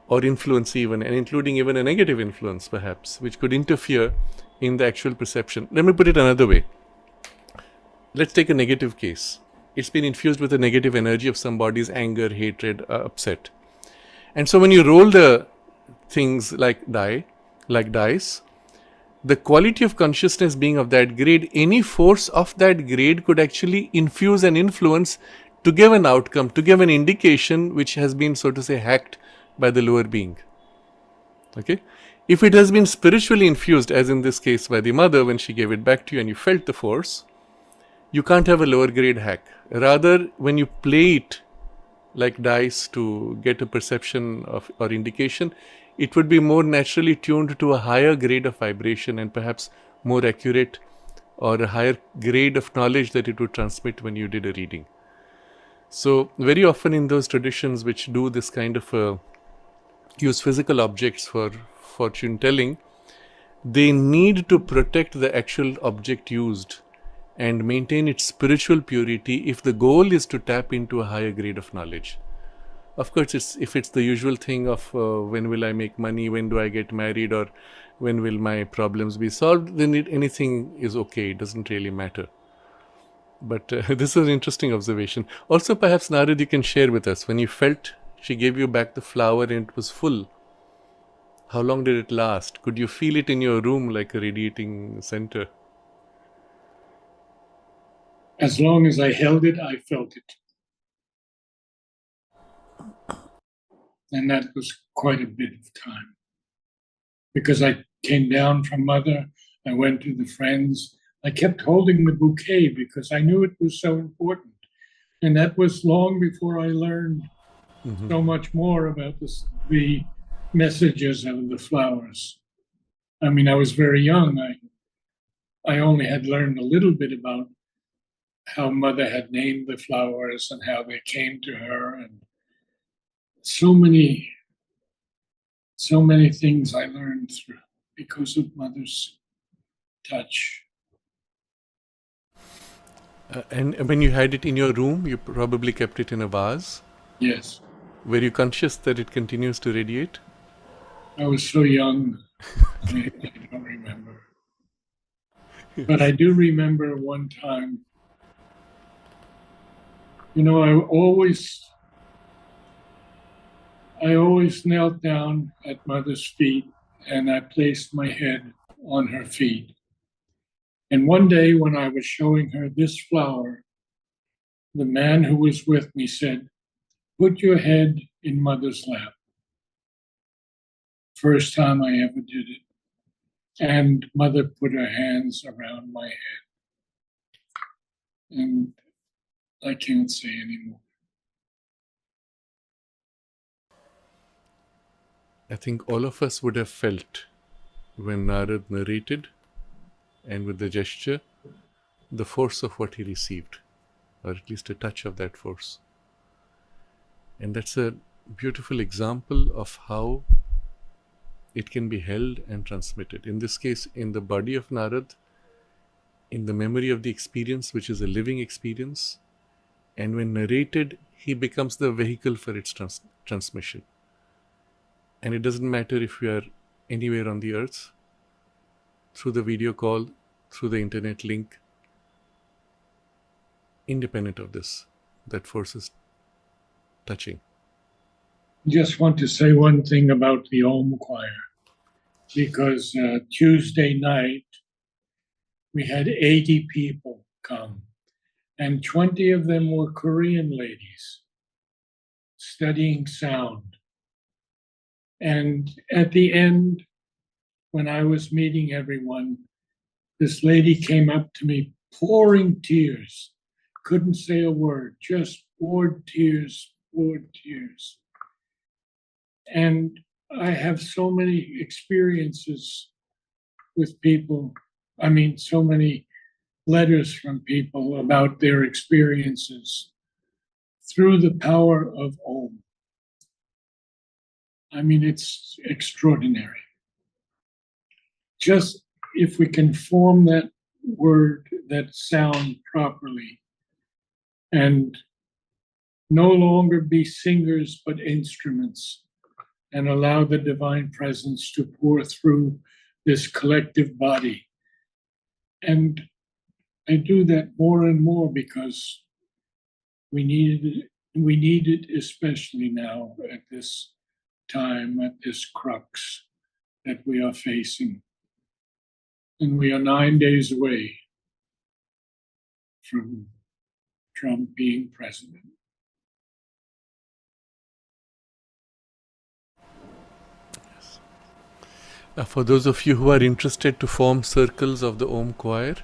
or influence even, and including even a negative influence perhaps, which could interfere in the actual perception. Let me put it another way. Let's take a negative case. It's been infused with a negative energy of somebody's anger, hatred, upset. And so when you roll the things like dice, the quality of consciousness being of that grade, any force of that grade could actually infuse an influence to give an outcome, to give an indication which has been, so to say, hacked by the lower being. Okay? If it has been spiritually infused, as in this case by the mother when she gave it back to you and you felt the force, you can't have a lower grade hack. Rather, when you play it like dice to get a perception of or indication, it would be more naturally tuned to a higher grade of vibration and perhaps more accurate, or a higher grade of knowledge that it would transmit when you did a reading. So very often in those traditions which do this kind of use physical objects for fortune telling, they need to protect the actual object used and maintain its spiritual purity if the goal is to tap into a higher grade of knowledge. Of course, if it's the usual thing of when will I make money, when do I get married, or when will my problems be solved, then anything is okay. It doesn't really matter. But this is an interesting observation. Also, perhaps, Narad, you can share with us, when you felt she gave you back the flower and it was full, how long did it last? Could you feel it in your room like a radiating center? As long as I held it, I felt it. And that was quite a bit of time. Because I came down from Mother, I went to the friends. I kept holding the bouquet because I knew it was so important. And that was long before I learned so much more about the messages of the flowers. I mean, I was very young. I only had learned a little bit about how Mother had named the flowers and how they came to her, and so many things I learned through because of Mother's touch. And when you had it in your room, you probably kept it in a vase? Yes. Were you conscious that it continues to radiate? I was so young, I don't remember. But I do remember one time, I always knelt down at Mother's feet and I placed my head on her feet. And one day when I was showing her this flower, the man who was with me said, "Put your head in Mother's lap." First time I ever did it. And Mother put her hands around my head. And I can't say anymore. I think all of us would have felt when Narad narrated and with the gesture the force of what he received, or at least a touch of that force. And that's a beautiful example of how it can be held and transmitted. In this case, in the body of Narad, in the memory of the experience, which is a living experience, and when narrated, he becomes the vehicle for its transmission. And it doesn't matter if we are anywhere on the earth, through the video call, through the internet link, independent of this, that force is touching. Just want to say one thing about the Om Choir, because Tuesday night we had 80 people come, and 20 of them were Korean ladies studying sound. And at the end, when I was meeting everyone, this lady came up to me pouring tears, couldn't say a word, just poured tears. And I have so many experiences with people, so many letters from people about their experiences through the power of Om. It's extraordinary. Just if we can form that word, that sound properly, and no longer be singers but instruments, and allow the divine presence to pour through this collective body. And I do that more and more because we need it especially now at this time, at this crux that we are facing. And we are 9 days away from Trump being president. For those of you who are interested to form circles of the Om Choir,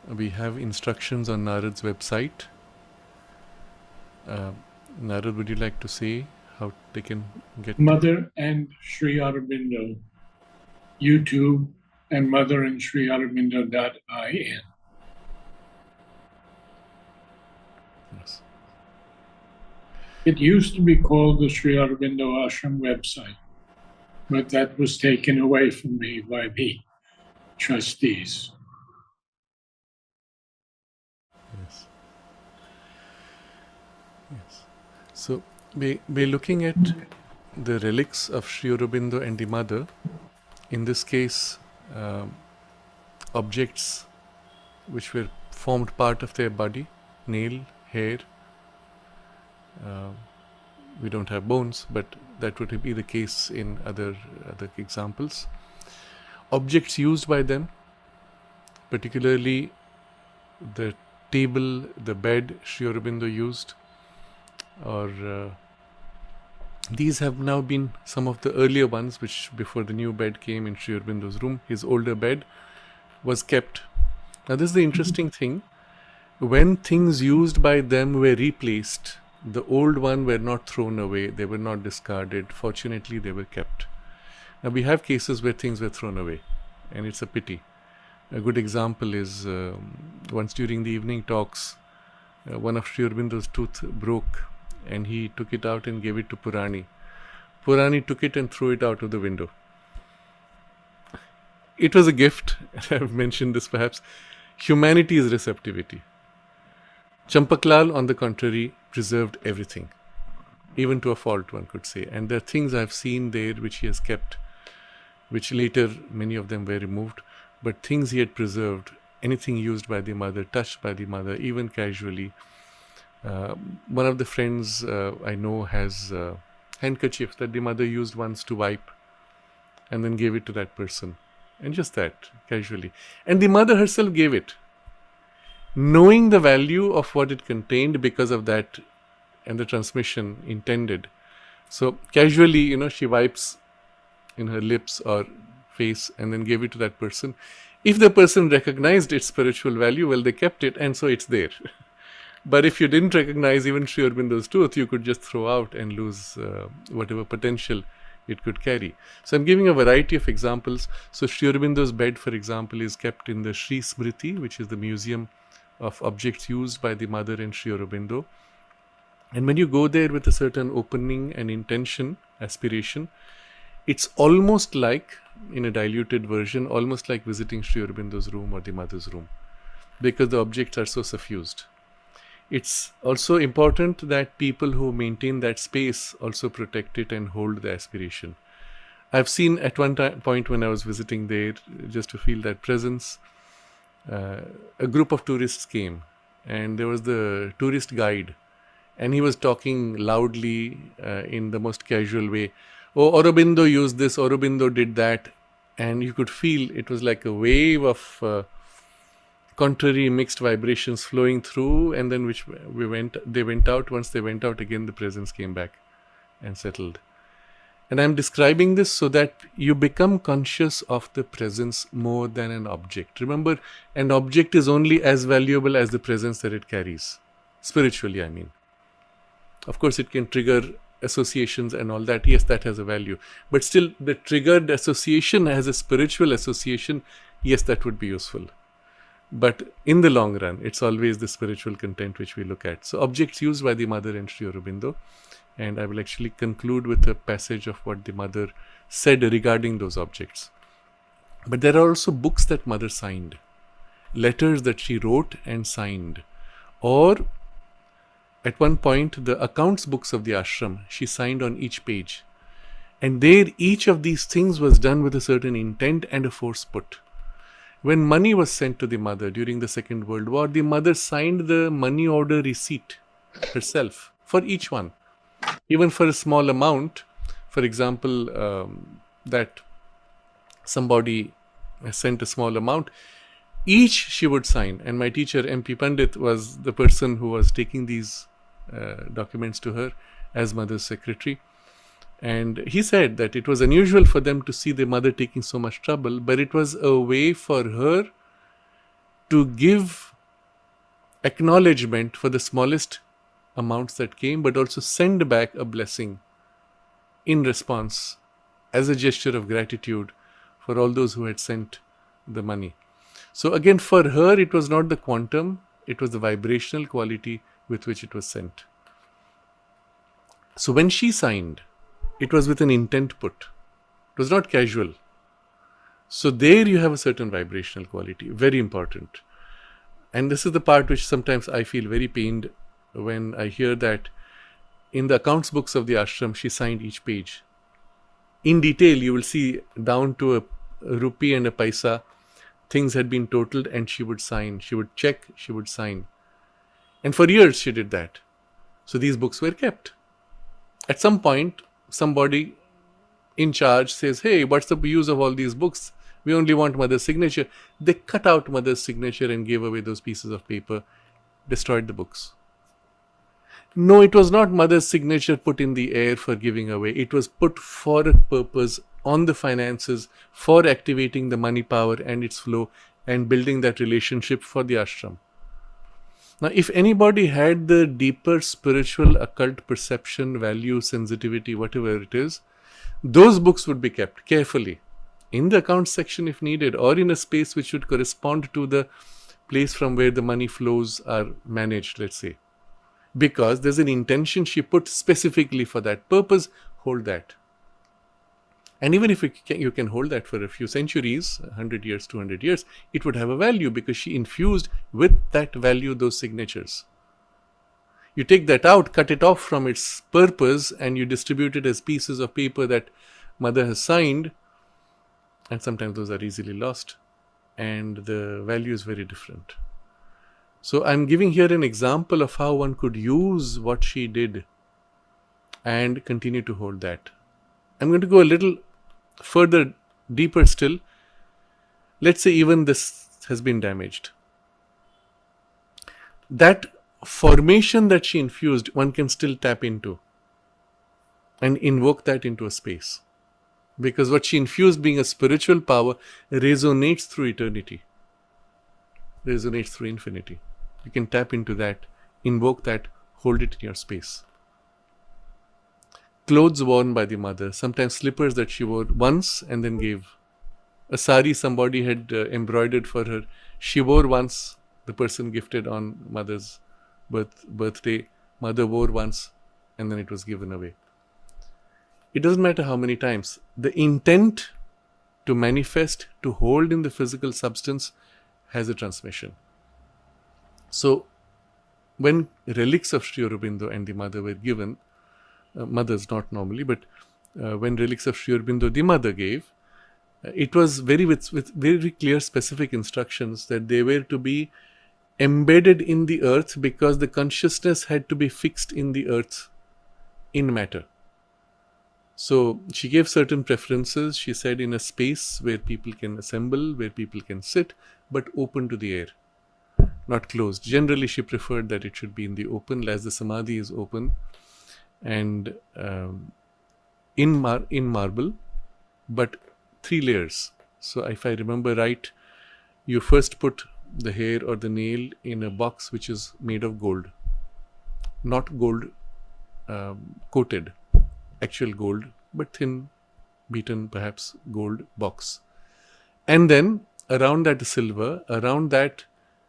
we have instructions on Narad's website. Narad, would you like to say how they can get Mother and Sri Aurobindo, YouTube, and Mother and Sri Aurobindo.in. Yes. It used to be called the Sri Aurobindo Ashram website, but that was taken away from me by the trustees. Yes. Yes. So we're looking at the relics of Sri Aurobindo and the Mother. In this case, objects which were formed part of their body, nail, hair. We don't have bones, but that would be the case in other examples. Objects used by them, particularly the table, the bed Sri Aurobindo used, or these have now been some of the earlier ones, which before the new bed came in Sri Aurobindo's room, his older bed was kept. Now this is the interesting thing. When things used by them were replaced, the old one were not thrown away, they were not discarded. Fortunately, they were kept. Now we have cases where things were thrown away, and it's a pity. A good example is once during the evening talks, one of Sri Aurobindo's tooth broke, and he took it out and gave it to Purani. Purani took it and threw it out of the window. It was a gift. I've mentioned this perhaps. Humanity is receptivity. Champaklal, on the contrary, preserved everything, even to a fault, one could say. And there are things I've seen there which he has kept, which later many of them were removed, but things he had preserved, anything used by the Mother, touched by the Mother, even casually. One of the friends I know has handkerchiefs that the Mother used once to wipe and then gave it to that person. And just that, casually. And the Mother herself gave it, knowing the value of what it contained because of that and the transmission intended. So casually, she wipes in her lips or face and then gave it to that person. If the person recognized its spiritual value, well, they kept it, and so it's there. But if you didn't recognize even Sri Aurobindo's tooth, you could just throw out and lose whatever potential it could carry. So I'm giving a variety of examples. So Sri Aurobindo's bed, for example, is kept in the Sri Smriti, which is the museum of objects used by the Mother and Sri Aurobindo. And when you go there with a certain opening and intention, aspiration, it's almost like, in a diluted version, almost like visiting Sri Aurobindo's room or the mother's room, because the objects are so suffused. It's also important that people who maintain that space also protect it and hold the aspiration. I've seen at one point when I was visiting there, just to feel that presence, a group of tourists came, and there was the tourist guide, and he was talking loudly in the most casual way. Oh, Aurobindo used this, Aurobindo did that, and you could feel it was like a wave of contrary mixed vibrations flowing through, and then they went out. Once they went out again, the presence came back and settled. And I'm describing this so that you become conscious of the presence more than an object. Remember, an object is only as valuable as the presence that it carries. Spiritually, I mean. Of course, it can trigger associations and all that. Yes, that has a value. But still, the triggered association has a spiritual association. Yes, that would be useful. But in the long run, it's always the spiritual content which we look at. So objects used by the mother and Sri Aurobindo. And I will actually conclude with a passage of what the mother said regarding those objects. But there are also books that mother signed, letters that she wrote and signed, or at one point the accounts books of the ashram she signed on each page. And there each of these things was done with a certain intent and a force put. When money was sent to the mother during the Second World War, the mother signed the money order receipt herself for each one. Even for a small amount, for example, that somebody sent a small amount, each she would sign. And my teacher, MP Pandit, was the person who was taking these documents to her as mother's secretary. And he said that it was unusual for them to see the mother taking so much trouble, but it was a way for her to give acknowledgement for the smallest amounts that came, but also send back a blessing in response as a gesture of gratitude for all those who had sent the money. So again, for her, it was not the quantum, it was the vibrational quality with which it was sent. So when she signed, it was with an intent put. It was not casual. So there you have a certain vibrational quality, very important. And this is the part which sometimes I feel very pained when I hear that in the accounts books of the ashram, she signed each page. In detail, you will see down to a rupee and a paisa, things had been totaled and she would sign. She would check, she would sign. And for years she did that. So these books were kept. At some point, somebody in charge says, hey, what's the use of all these books? We only want mother's signature. They cut out mother's signature and gave away those pieces of paper, destroyed the books. No, it was not mother's signature put in the air for giving away. It was put for a purpose on the finances for activating the money power and its flow and building that relationship for the ashram. Now, if anybody had the deeper spiritual, occult perception, value, sensitivity, whatever it is, those books would be kept carefully in the account section if needed, or in a space which would correspond to the place from where the money flows are managed, let's say. Because there's an intention she put specifically for that purpose, hold that. And even if you can hold that for a few centuries, 100 years, 200 years, it would have a value because she infused with that value those signatures. You take that out, cut it off from its purpose, and you distribute it as pieces of paper that mother has signed, and sometimes those are easily lost, and the value is very different. So I'm giving here an example of how one could use what she did and continue to hold that. I'm going to go a little further, deeper still. Let's say even this has been damaged. That formation that she infused, one can still tap into and invoke that into a space. Because what she infused, being a spiritual power, resonates through eternity, resonates through infinity. You can tap into that, invoke that, hold it in your space. Clothes worn by the mother, sometimes slippers that she wore once and then gave. A sari somebody had embroidered for her, she wore once, the person gifted on mother's birthday, mother wore once and then it was given away. It doesn't matter how many times. The intent to manifest, to hold in the physical substance has a transmission. So when relics of Sri Aurobindo and the mother were given, mothers not normally, but when relics of Sri Aurobindo the mother gave, it was with very clear specific instructions that they were to be embedded in the earth because the consciousness had to be fixed in the earth, in matter. So she gave certain preferences. She said in a space where people can assemble, where people can sit, but open to the air, not closed. Generally, she preferred that it should be in the open, as the samadhi is open, and in marble, but 3 layers. So if I remember right, you first put the hair or the nail in a box which is made of gold, not gold coated, actual gold, but thin, beaten perhaps gold box. And then around that silver, around that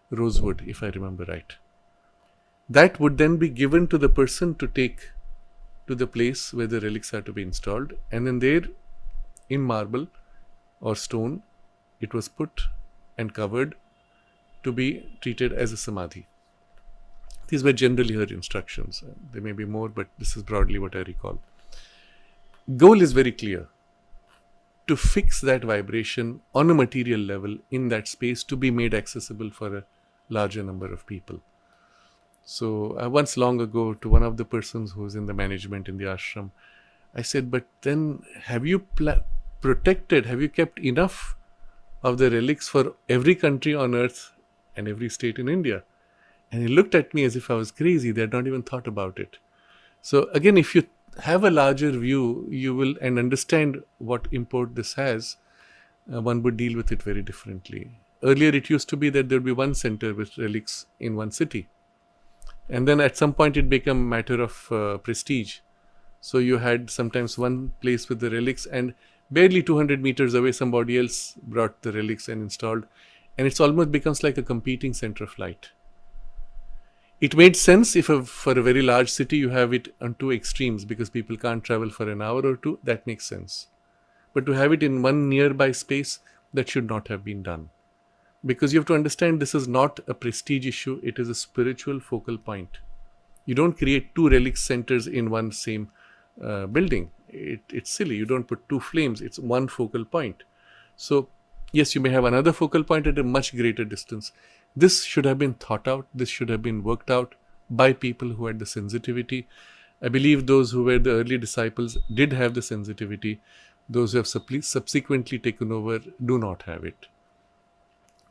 rosewood, if I remember right. That would then be given to the person to take to the place where the relics are to be installed. And then there, in marble or stone, it was put and covered to be treated as a samadhi. These were generally her instructions. There may be more, but this is broadly what I recall. Goal is very clear: to fix that vibration on a material level in that space to be made accessible for a larger number of people. So once long ago, to one of the persons who was in the management in the ashram, I said, but then have you protected, have you kept enough of the relics for every country on earth and every state in India? And he looked at me as if I was crazy. They had not even thought about it. So again, if you have a larger view, you will and understand what import this has, one would deal with it very differently. Earlier, it used to be that there would be one center with relics in one city. And then at some point, it became a matter of prestige. So you had sometimes one place with the relics, and barely 200 meters away, somebody else brought the relics and installed. And it's almost becomes like a competing center of light. It made sense if for a very large city you have it on 2 extremes because people can't travel for an hour or 2, that makes sense. But to have it in one nearby space, that should not have been done. Because you have to understand this is not a prestige issue, it is a spiritual focal point. You don't create 2 relic centers in one same building. It's silly. You don't put 2 flames, it's one focal point. So yes, you may have another focal point at a much greater distance. This should have been thought out. This should have been worked out by people who had the sensitivity. I believe those who were the early disciples did have the sensitivity. Those who have subsequently taken over do not have it.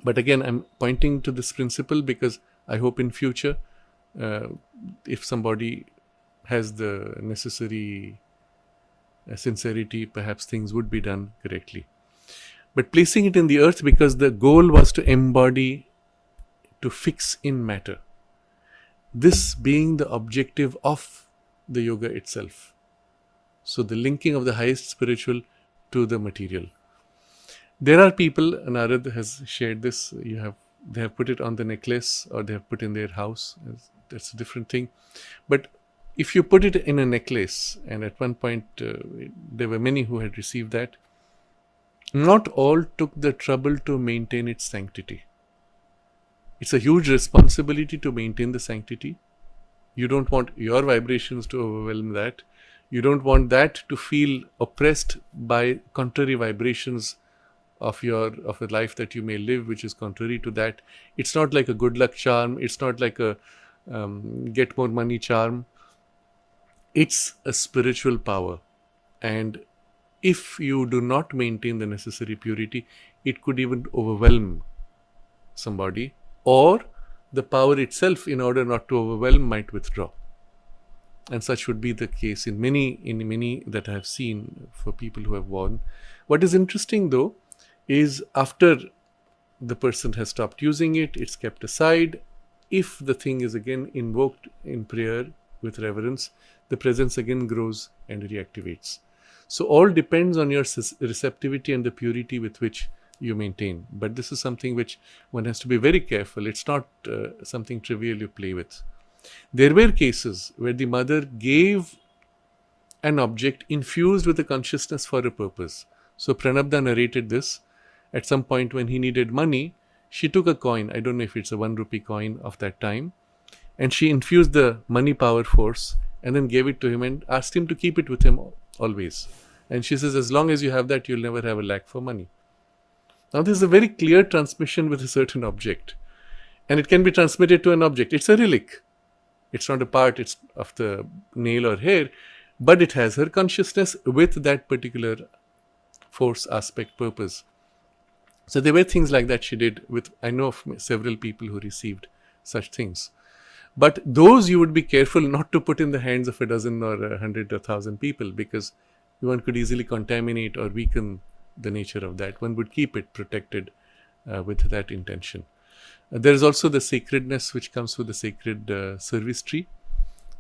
But again, I'm pointing to this principle because I hope in future, if somebody has the necessary sincerity, perhaps things would be done correctly. But placing it in the earth because the goal was to embody, to fix in matter. This being the objective of the yoga itself. So the linking of the highest spiritual to the material. There are people, Narad has shared this, they have put it on the necklace or they have put in their house. That's a different thing. But if you put it in a necklace, and at one point there were many who had received that, not all took the trouble to maintain its sanctity. It's a huge responsibility to maintain the sanctity. You don't want your vibrations to overwhelm that. You don't want that to feel oppressed by contrary vibrations of a life that you may live, which is contrary to that. It's not like a good luck charm. It's not like a get more money charm. It's a spiritual power. And if you do not maintain the necessary purity, it could even overwhelm somebody, or the power itself, in order not to overwhelm, might withdraw. And such would be the case in many that I have seen for people who have worn. What is interesting though is after the person has stopped using it, it's kept aside. If the thing is again invoked in prayer with reverence, the presence again grows and reactivates. So all depends on your receptivity and the purity with which you maintain. But this is something which one has to be very careful. It's not something trivial you play with. There were cases where the mother gave an object infused with a consciousness for a purpose. So Pranabdha narrated this. At some point when he needed money, she took a coin, I don't know if it's a 1 rupee coin of that time, and she infused the money power force and then gave it to him and asked him to keep it with him always. And she says, as long as you have that, you'll never have a lack for money. Now, this is a very clear transmission with a certain object. And it can be transmitted to an object. It's a relic. It's not a part of the nail or hair, but it has her consciousness with that particular force, aspect, purpose. So there were things like that she did with, I know of several people who received such things. But those you would be careful not to put in the hands of a dozen or 100 or 1,000 people, because one could easily contaminate or weaken the nature of that. One would keep it protected with that intention. There is also the sacredness which comes with the sacred service tree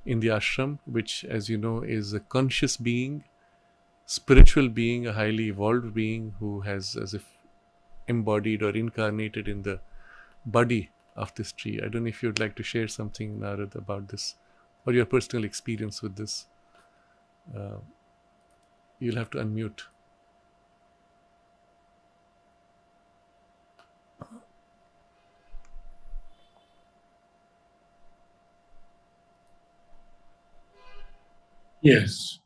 in the ashram, which, as you know, is a conscious being, spiritual being, a highly evolved being who has as if embodied or incarnated in the body of this tree. I don't know if you'd like to share something, Narad, about this or your personal experience with this. You'll have to unmute. Yes.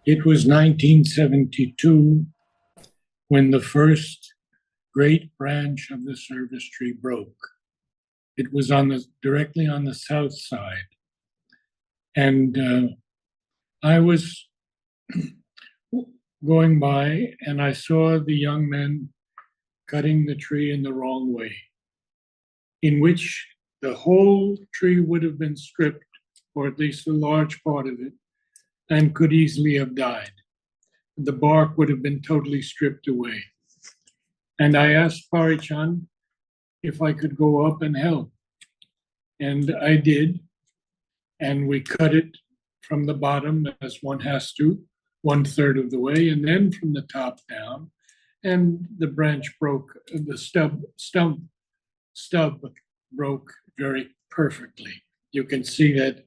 It was 1972 when the first great branch of the service tree broke. It was directly on the south side. And I was going by and I saw the young men cutting the tree in the wrong way, in which the whole tree would have been stripped, or at least a large part of it, and could easily have died. The bark would have been totally stripped away. And I asked Parichan if I could go up and help. And I did. And we cut it from the bottom, as one has to, 1/3 of the way, and then from the top down. And the branch broke, the stub broke very perfectly. You can see that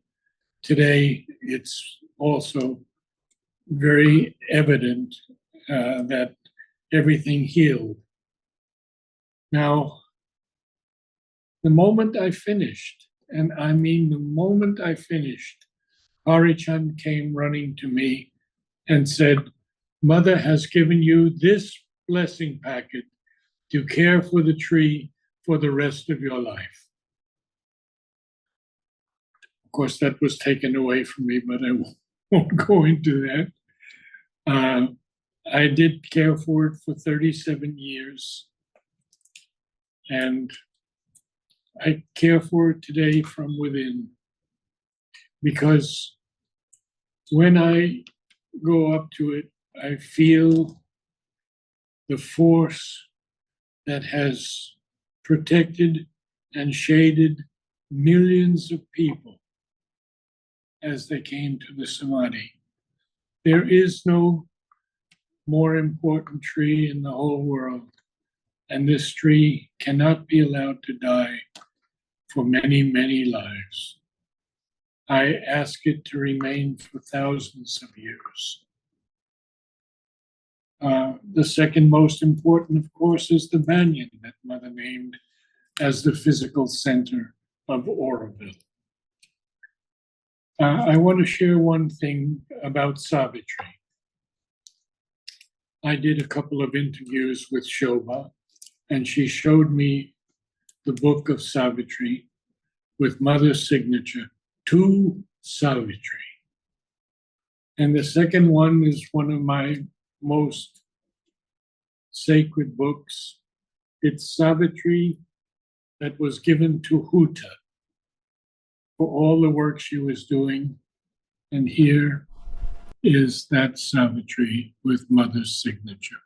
today it's also very evident that everything healed. Now, the moment I finished, and I mean the moment I finished, Parichan came running to me and said, Mother has given you this blessing packet to care for the tree for the rest of your life. Of course, that was taken away from me, but I won't go into that. I did care for it for 37 years, and I care for it today from within, because when I go up to it, I feel the force that has protected and shaded millions of people as they came to the Samadhi. There is no more important tree in the whole world, and this tree cannot be allowed to die for many, many lives. I ask it to remain for thousands of years. The second most important, of course, is the banyan that Mother named as the physical center of Aurobindo. I want to share one thing about Savitri. I did a couple of interviews with Shobha, and she showed me the book of Savitri with Mother's signature, to Savitri. And the second one is one of my most sacred books. It's Savitri that was given to Huta for all the work she was doing. And here is that Savitri with Mother's signature.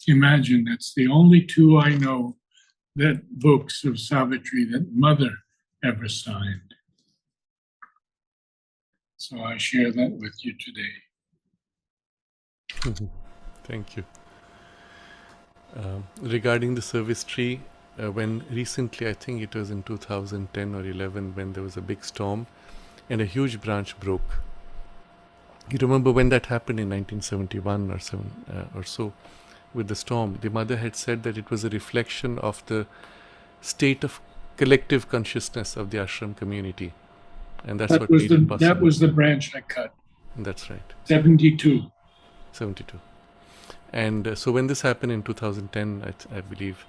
Imagine, that's the only two I know that books of Savitri that Mother ever signed. So I share that with you today. Thank you. Regarding the service tree, when recently, I think it was in 2010 or 11, when there was a big storm and a huge branch broke. You remember when that happened in 1971 or so with the storm? The mother had said that it was a reflection of the state of collective consciousness of the ashram community, and that's what made it possible. That was the branch I cut. That's right. 72. And so when this happened in 2010, I believe,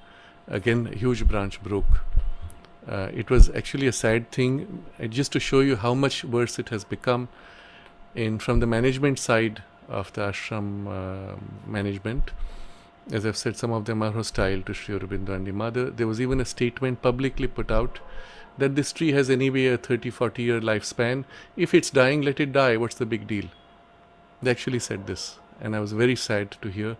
again, a huge branch broke. It was actually a sad thing, just to show you how much worse it has become. From the management side of the ashram management, as I've said, some of them are hostile to Sri Aurobindo and the mother. There was even a statement publicly put out that this tree has anyway a 30-40 year lifespan. If it's dying, let it die. What's the big deal? They actually said this, and I was very sad to hear.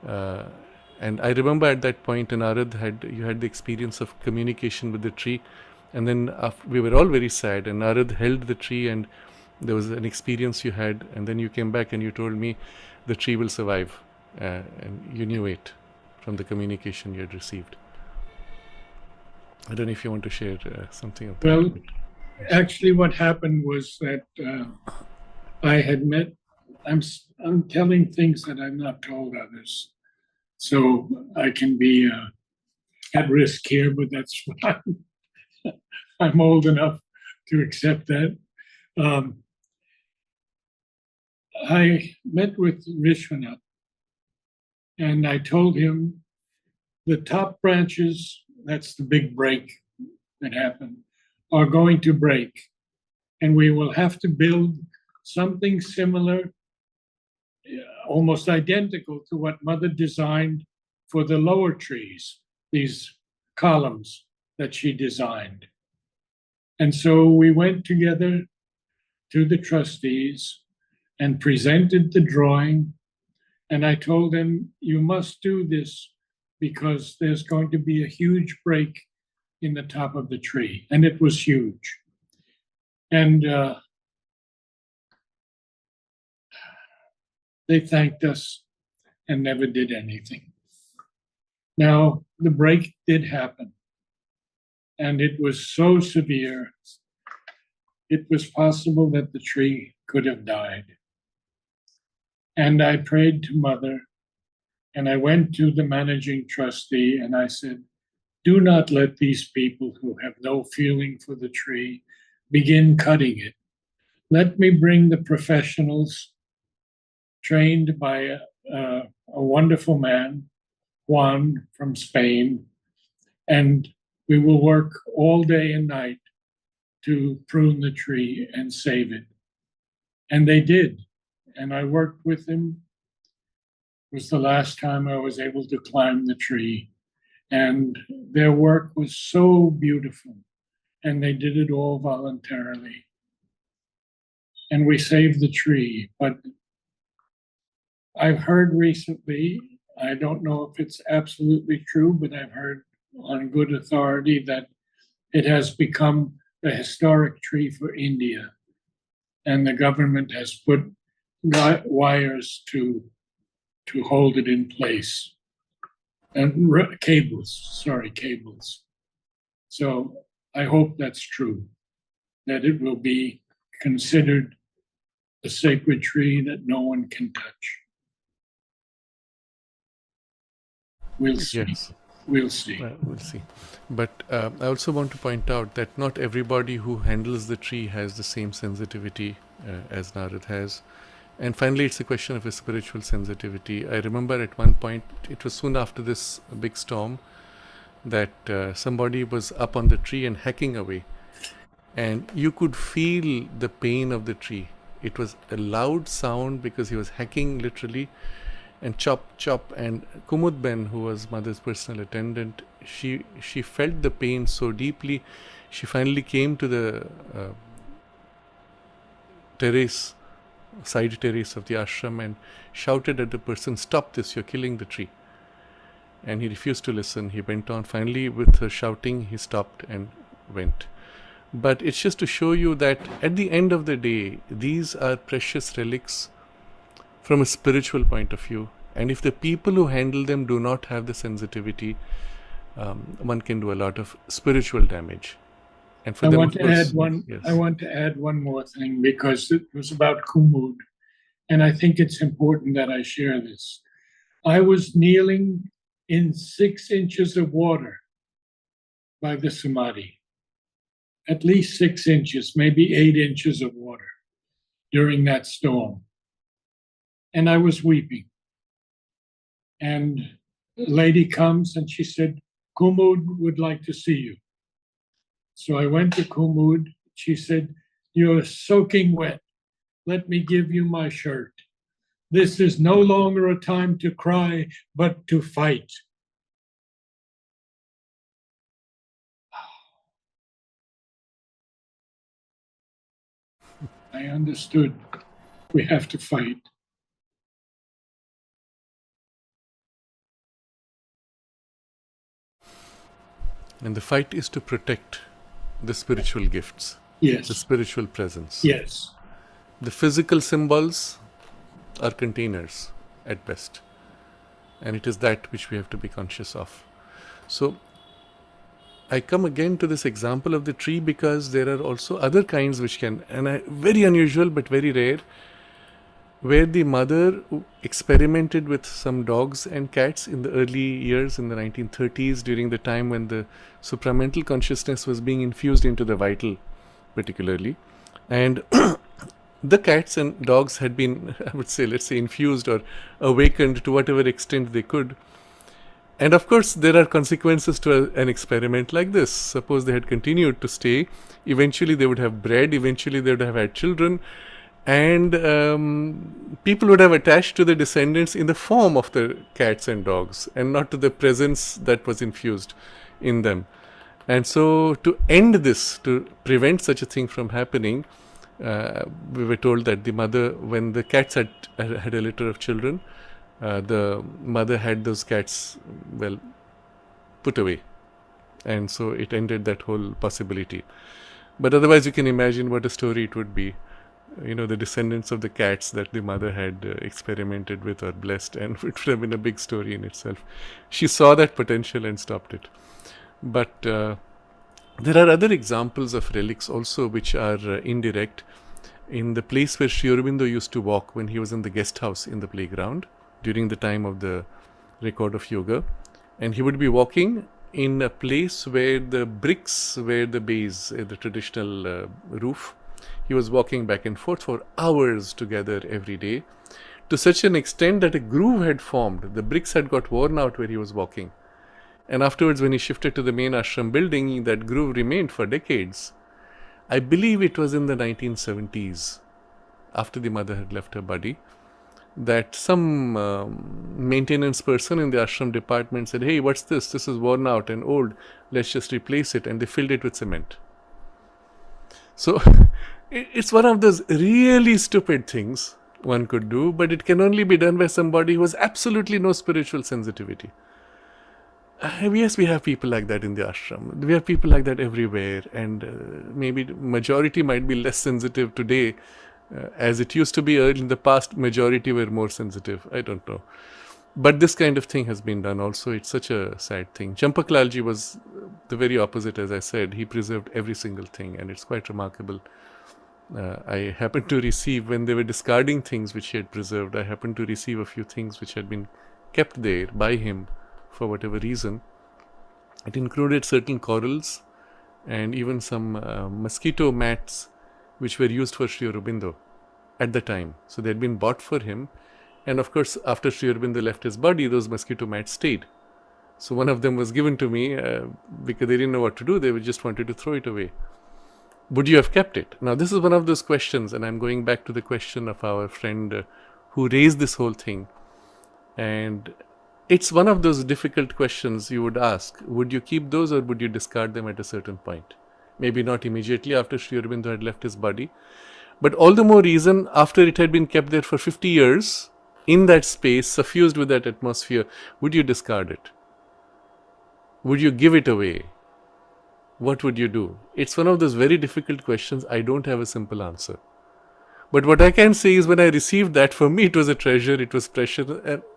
And I remember at that point, in Narad, you had the experience of communication with the tree, and then we were all very sad, and Narad held the tree, and there was an experience you had, and then you came back and you told me the tree will survive, and you knew it from the communication you had received. I don't know if you want to share something of that. Well, actually what happened was that I had met, I'm telling things that I've not told others, so I can be at risk here, but that's what I'm old enough to accept that. I met with Vishwanath, and I told him the top branches, that's the big break that happened, are going to break. And we will have to build something similar, almost identical to what Mother designed for the lower trees, these columns that she designed. And so we went together to the trustees and presented the drawing. And I told them, you must do this because there's going to be a huge break in the top of the tree. And it was huge. And they thanked us and never did anything. Now, the break did happen. And it was so severe, it was possible that the tree could have died. And I prayed to Mother, and I went to the managing trustee, and I said, do not let these people who have no feeling for the tree begin cutting it. Let me bring the professionals trained by a wonderful man, Juan from Spain, and we will work all day and night to prune the tree and save it. And they did. And I worked with him. It was the last time I was able to climb the tree. And their work was so beautiful. And they did it all voluntarily. And we saved the tree. But I've heard recently, I don't know if it's absolutely true, but I've heard on good authority that it has become a historic tree for India. And the government has put wires to hold it in place. And cables. So I hope that's true, that it will be considered a sacred tree that no one can touch. We'll see. Yes. We'll see. We'll see. But I also want to point out that not everybody who handles the tree has the same sensitivity as Narad has. And finally, it's a question of a spiritual sensitivity. I remember at one point, it was soon after this big storm, that somebody was up on the tree and hacking away. And you could feel the pain of the tree. It was a loud sound because he was hacking literally, and chop. And Kumud Ben, who was Mother's personal attendant, she felt the pain so deeply. She finally came to the side terrace of the ashram, and shouted at the person, "Stop this, you're killing the tree." And he refused to listen. He went on. Finally, with her shouting, he stopped and went. But it's just to show you that at the end of the day, these are precious relics from a spiritual point of view. And if the people who handle them do not have the sensitivity, one can do a lot of spiritual damage. And for I them, want of to course, add one. yes. I want to add one more thing because it was about Kumud, and I think it's important that I share this. I was kneeling in 6 inches of water by the samadhi, at least 6 inches, maybe 8 inches of water during that storm, and I was weeping. And a lady comes and she said, "Kumud would like to see you." So I went to Kumud. She said, "You're soaking wet. Let me give you my shirt. This is no longer a time to cry, but to fight." I understood. We have to fight. And the fight is to protect the spiritual gifts, the Yes. spiritual presence. Yes. The physical symbols are containers at best. And it is that which we have to be conscious of. So I come again to this example of the tree because there are also other kinds which can, and very unusual but very rare, where the mother experimented with some dogs and cats in the early years in the 1930s, during the time when the supramental consciousness was being infused into the vital particularly. And the cats and dogs had been, I would say, let's say, infused or awakened to whatever extent they could. And of course, there are consequences to an experiment like this. Suppose they had continued to stay, eventually they would have bred, eventually they would have had children, and people would have attached to the descendants in the form of the cats and dogs, and not to the presence that was infused in them. And so, to end this, to prevent such a thing from happening, we were told that the mother, when the cats had a litter of children, the mother had those cats, well, put away. And so it ended that whole possibility. But otherwise, you can imagine what a story it would be. You know, the descendants of the cats that the mother had experimented with or blessed, and it would have been a big story in itself. She saw that potential and stopped it. But there are other examples of relics also which are indirect. In the place where Sri Aurobindo used to walk when he was in the guest house in the playground during the time of the record of yoga, and he would be walking in a place where the bricks were the base, the traditional roof. He was walking back and forth for hours together every day, to such an extent that a groove had formed. The bricks had got worn out where he was walking. And afterwards, when he shifted to the main ashram building, that groove remained for decades. I believe it was in the 1970s, after the mother had left her body, that some maintenance person in the ashram department said, "Hey, what's this? This is worn out and old. Let's just replace it." And they filled it with cement. So it's one of those really stupid things one could do, but it can only be done by somebody who has absolutely no spiritual sensitivity. Yes, we have people like that in the ashram. We have people like that everywhere, and maybe the majority might be less sensitive today, as it used to be early in the past. Majority were more sensitive. I don't know, but this kind of thing has been done also. It's such a sad thing. Champaklalji was the very opposite, as I said. He preserved every single thing, and it's quite remarkable. I happened to receive, when they were discarding things which he had preserved, I happened to receive a few things which had been kept there by him for whatever reason. It included certain corals and even some mosquito mats which were used for Sri Aurobindo at the time. So they had been bought for him, and of course after Sri Aurobindo left his body, those mosquito mats stayed. So one of them was given to me because they didn't know what to do. They just wanted to throw it away. Would you have kept it? Now this is one of those questions, and I'm going back to the question of our friend who raised this whole thing. And it's one of those difficult questions you would ask. Would you keep those, or would you discard them at a certain point? Maybe not immediately after Sri Aurobindo had left his body, but all the more reason after it had been kept there for 50 years, in that space, suffused with that atmosphere, would you discard it? Would you give it away? What would you do? It's one of those very difficult questions. I don't have a simple answer. But what I can say is, when I received that, for me it was a treasure, it was precious,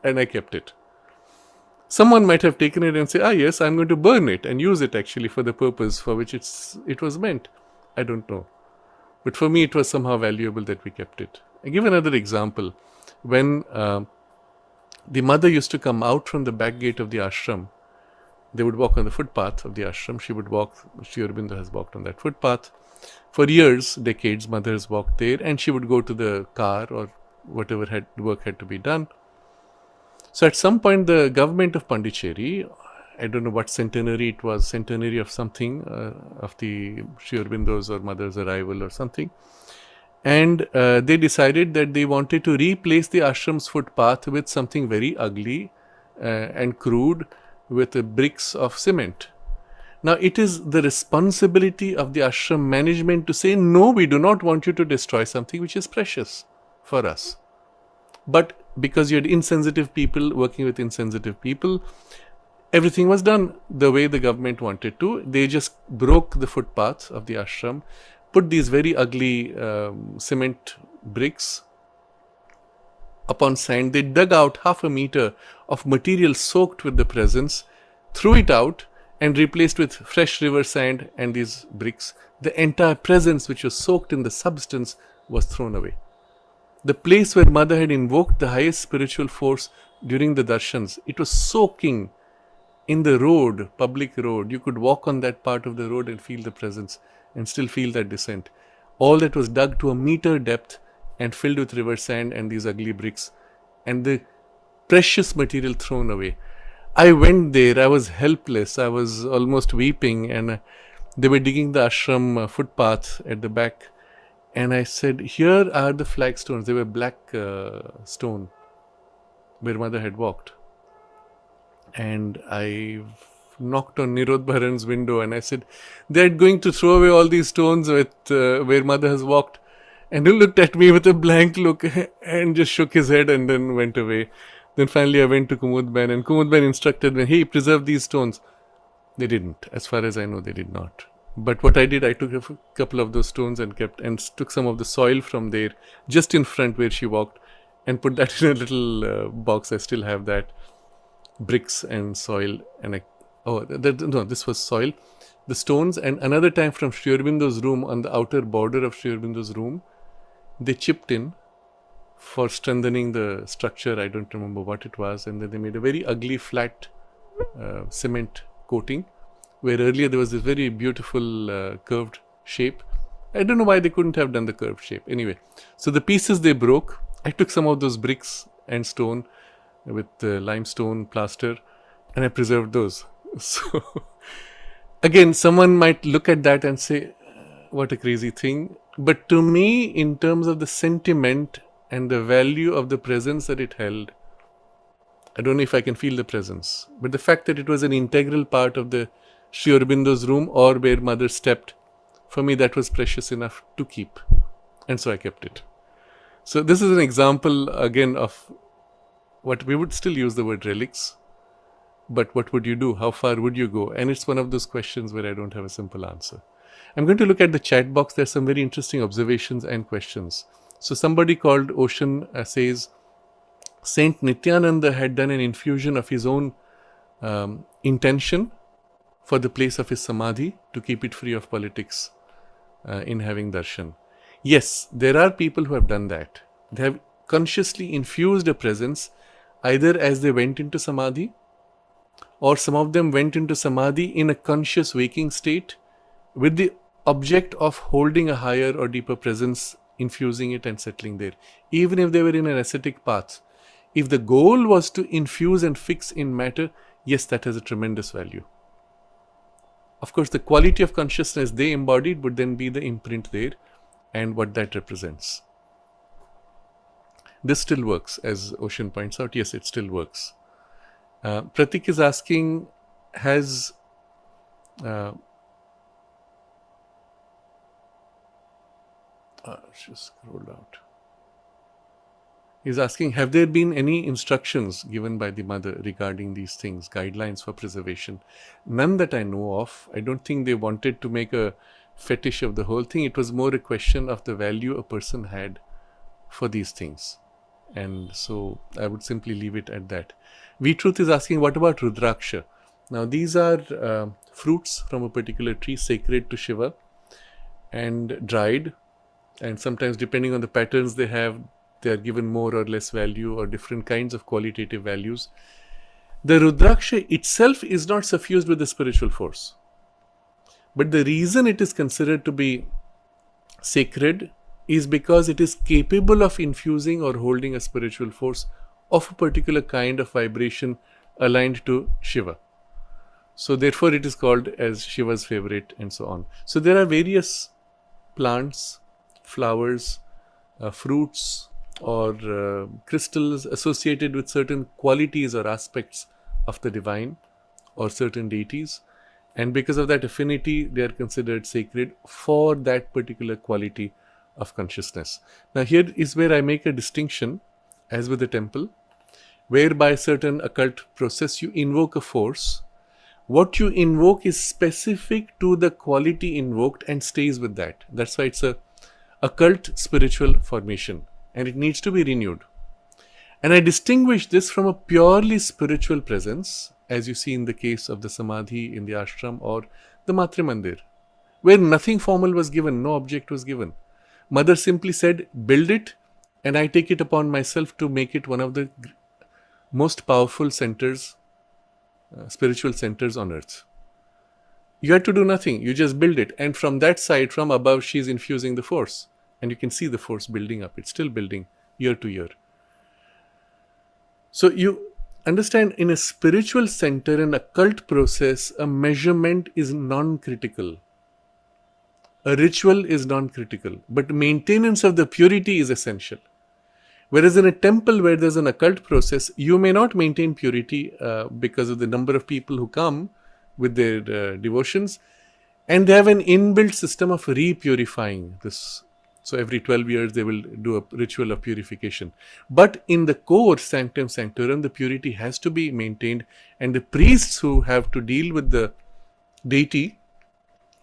and I kept it. Someone might have taken it and say, yes, I'm going to burn it and use it actually for the purpose for which it was meant. I don't know. But for me, it was somehow valuable that we kept it. I give another example. When the mother used to come out from the back gate of the ashram, they would walk on the footpath of the ashram. She would walk, Sri Aurobindo has walked on that footpath. For years, decades, mother has walked there, and she would go to the car or whatever work had to be done. So at some point, the government of Pondicherry, I don't know what centenary it was, centenary of something, of the Sri Aurobindo's or mother's arrival or something. And they decided that they wanted to replace the ashram's footpath with something very ugly and crude, with bricks of cement. Now, it is the responsibility of the ashram management to say, no, we do not want you to destroy something which is precious for us. But because you had insensitive people working with insensitive people, everything was done the way the government wanted to. They just broke the footpaths of the ashram, put these very ugly cement bricks upon sand. They dug out 1/2 meter of material soaked with the presence, threw it out, and replaced with fresh river sand and these bricks. The entire presence, which was soaked in the substance, was thrown away. The place where mother had invoked the highest spiritual force during the darshans, it was soaking in the road, public road. You could walk on that part of the road and feel the presence and still feel that descent. All that was dug to 1 meter depth and filled with river sand and these ugly bricks, and the precious material thrown away. I went there, I was helpless, I was almost weeping, and they were digging the ashram footpath at the back. And I said, here are the flagstones. They were black stone where mother had walked. And I knocked on Nirod Bharan's window and I said, they're going to throw away all these stones with where mother has walked. And he looked at me with a blank look and just shook his head and then went away. Then finally I went to Kumud Ben, and Kumud Ben instructed me, hey, preserve these stones. They didn't. As far as I know, they did not. But what I did, I took a couple of those stones and took some of the soil from there, just in front where she walked, and put that in a little box. I still have that, bricks and soil. And this was soil, the stones. And another time from Sri Aurobindo's room, on the outer border of Sri Aurobindo's room, they chipped in for strengthening the structure. I don't remember what it was. And then they made a very ugly flat cement coating, where earlier there was this very beautiful curved shape. I don't know why they couldn't have done the curved shape. Anyway, so the pieces they broke, I took some of those bricks and stone with limestone plaster, and I preserved those. So again, someone might look at that and say, what a crazy thing. But to me, in terms of the sentiment and the value of the presence that it held, I don't know if I can feel the presence, but the fact that it was an integral part of the Sri Aurobindo's room or where mother stepped, for me that was precious enough to keep, and so I kept it. So this is an example again of what we would still use the word relics, but what would you do? How far would you go? And it's one of those questions where I don't have a simple answer. I'm going to look at the chat box. There's some very interesting observations and questions. So somebody called Ocean says, Saint Nityananda had done an infusion of his own intention for the place of his samadhi to keep it free of politics in having darshan. Yes, there are people who have done that. They have consciously infused a presence either as they went into samadhi, or some of them went into samadhi in a conscious waking state with the object of holding a higher or deeper presence, infusing it and settling there. Even if they were in an ascetic path, if the goal was to infuse and fix in matter, yes, that has a tremendous value. Of course, the quality of consciousness they embodied would then be the imprint there and what that represents. This still works, as Ocean points out. Yes, it still works. Pratik is asking, has just scrolled out. He's asking, have there been any instructions given by the mother regarding these things, guidelines for preservation? None that I know of. I don't think they wanted to make a fetish of the whole thing. It was more a question of the value a person had for these things. And so I would simply leave it at that. V-Truth is asking, what about Rudraksha? Now these are fruits from a particular tree sacred to Shiva and dried, and sometimes depending on the patterns they have, they are given more or less value or different kinds of qualitative values. The Rudraksha itself is not suffused with the spiritual force. But the reason it is considered to be sacred is because it is capable of infusing or holding a spiritual force of a particular kind of vibration aligned to Shiva. So therefore it is called as Shiva's favorite and so on. So there are various plants, flowers, fruits or crystals associated with certain qualities or aspects of the divine or certain deities, and because of that affinity they are considered sacred for that particular quality of consciousness. Now here is where I make a distinction, as with the temple, where by certain occult process you invoke a force. What you invoke is specific to the quality invoked and stays with that. That's why it's a occult spiritual formation and it needs to be renewed. And I distinguish this from a purely spiritual presence, as you see in the case of the Samadhi in the ashram or the Matre Mandir, where nothing formal was given, no object was given. Mother simply said, build it, and I take it upon myself to make it one of the most powerful centers, spiritual centers on earth. You had to do nothing, you just build it. And from that side, from above, she's infusing the force. And you can see the force building up. It's still building year to year. So you understand, in a spiritual center, an occult process, a measurement is non-critical. A ritual is non-critical, but maintenance of the purity is essential. Whereas in a temple where there's an occult process, you may not maintain purity because of the number of people who come with their devotions, and they have an inbuilt system of re-purifying this. So every 12 years they will do a ritual of purification. But in the core sanctum sanctorum, the purity has to be maintained, and the priests who have to deal with the deity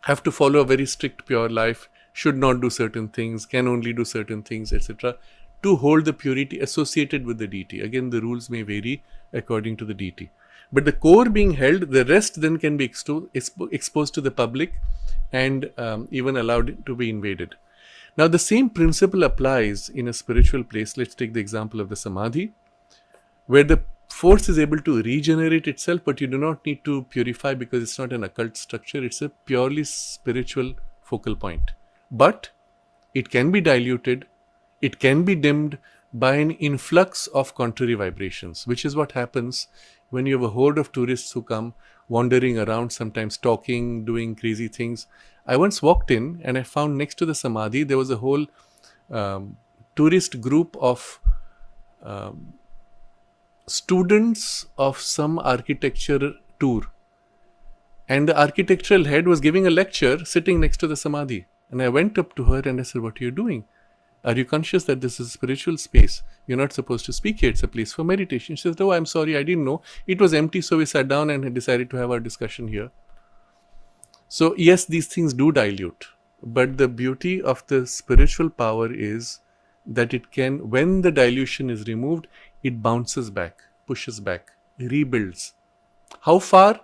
have to follow a very strict pure life, should not do certain things, can only do certain things, etc., to hold the purity associated with the deity. Again, the rules may vary according to the deity. But the core being held, the rest then can be exposed to the public and even allowed to be invaded. Now, the same principle applies in a spiritual place. Let's take the example of the Samadhi, where the force is able to regenerate itself, but you do not need to purify because it's not an occult structure. It's a purely spiritual focal point. But it can be diluted, it can be dimmed by an influx of contrary vibrations, which is what happens when you have a horde of tourists who come wandering around, sometimes talking, doing crazy things. I once walked in and I found next to the Samadhi, there was a whole tourist group of students of some architecture tour. And the architectural head was giving a lecture sitting next to the Samadhi. And I went up to her and I said, what are you doing? Are you conscious that this is a spiritual space? You're not supposed to speak here. It's a place for meditation. She says, oh, I'm sorry, I didn't know. It was empty, so we sat down and decided to have our discussion here. So yes, these things do dilute. But the beauty of the spiritual power is that it can, when the dilution is removed, it bounces back, pushes back, rebuilds. How far?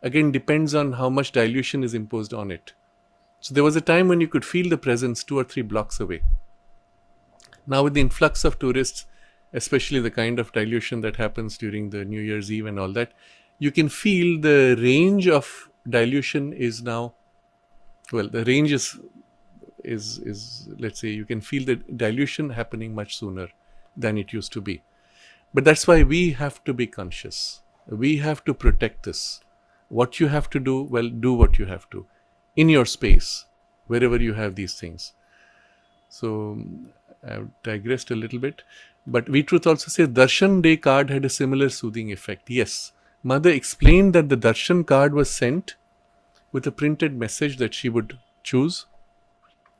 Again, depends on how much dilution is imposed on it. So there was a time when you could feel the presence 2 or 3 blocks away. Now with the influx of tourists, especially the kind of dilution that happens during the New Year's Eve and all that, you can feel the range of dilution is now, well, the range is let's say, you can feel the dilution happening much sooner than it used to be. But that's why we have to be conscious. We have to protect this. What you have to do, well, do what you have to in your space, wherever you have these things. So I've digressed a little bit, but V-Truth also says Darshan Day card had a similar soothing effect. Yes, Mother explained that the Darshan card was sent with a printed message that she would choose,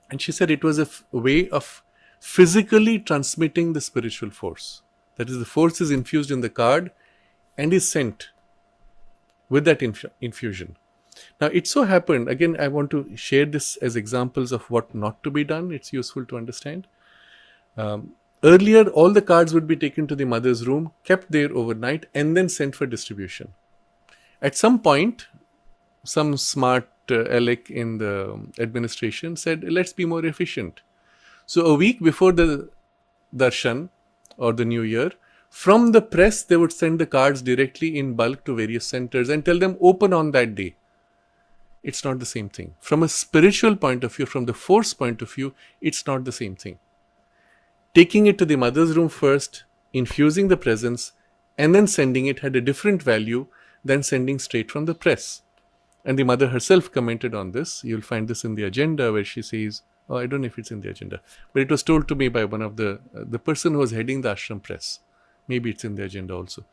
and she said it was a way of physically transmitting the spiritual force. That is, the force is infused in the card and is sent with that infusion. Now, it so happened, again, I want to share this as examples of what not to be done. It's useful to understand. Earlier, all the cards would be taken to the mother's room, kept there overnight, and then sent for distribution. At some point, some smart alec in the administration said, let's be more efficient. So a week before the darshan or the new year, from the press, they would send the cards directly in bulk to various centers and tell them open on that day. It's not the same thing. From a spiritual point of view, from the force point of view, it's not the same thing. Taking it to the mother's room first, infusing the presence, and then sending it had a different value than sending straight from the press. And the mother herself commented on this. You'll find this in the agenda where she says, I don't know if it's in the agenda, but it was told to me by one of the person who was heading the ashram press. Maybe it's in the agenda also.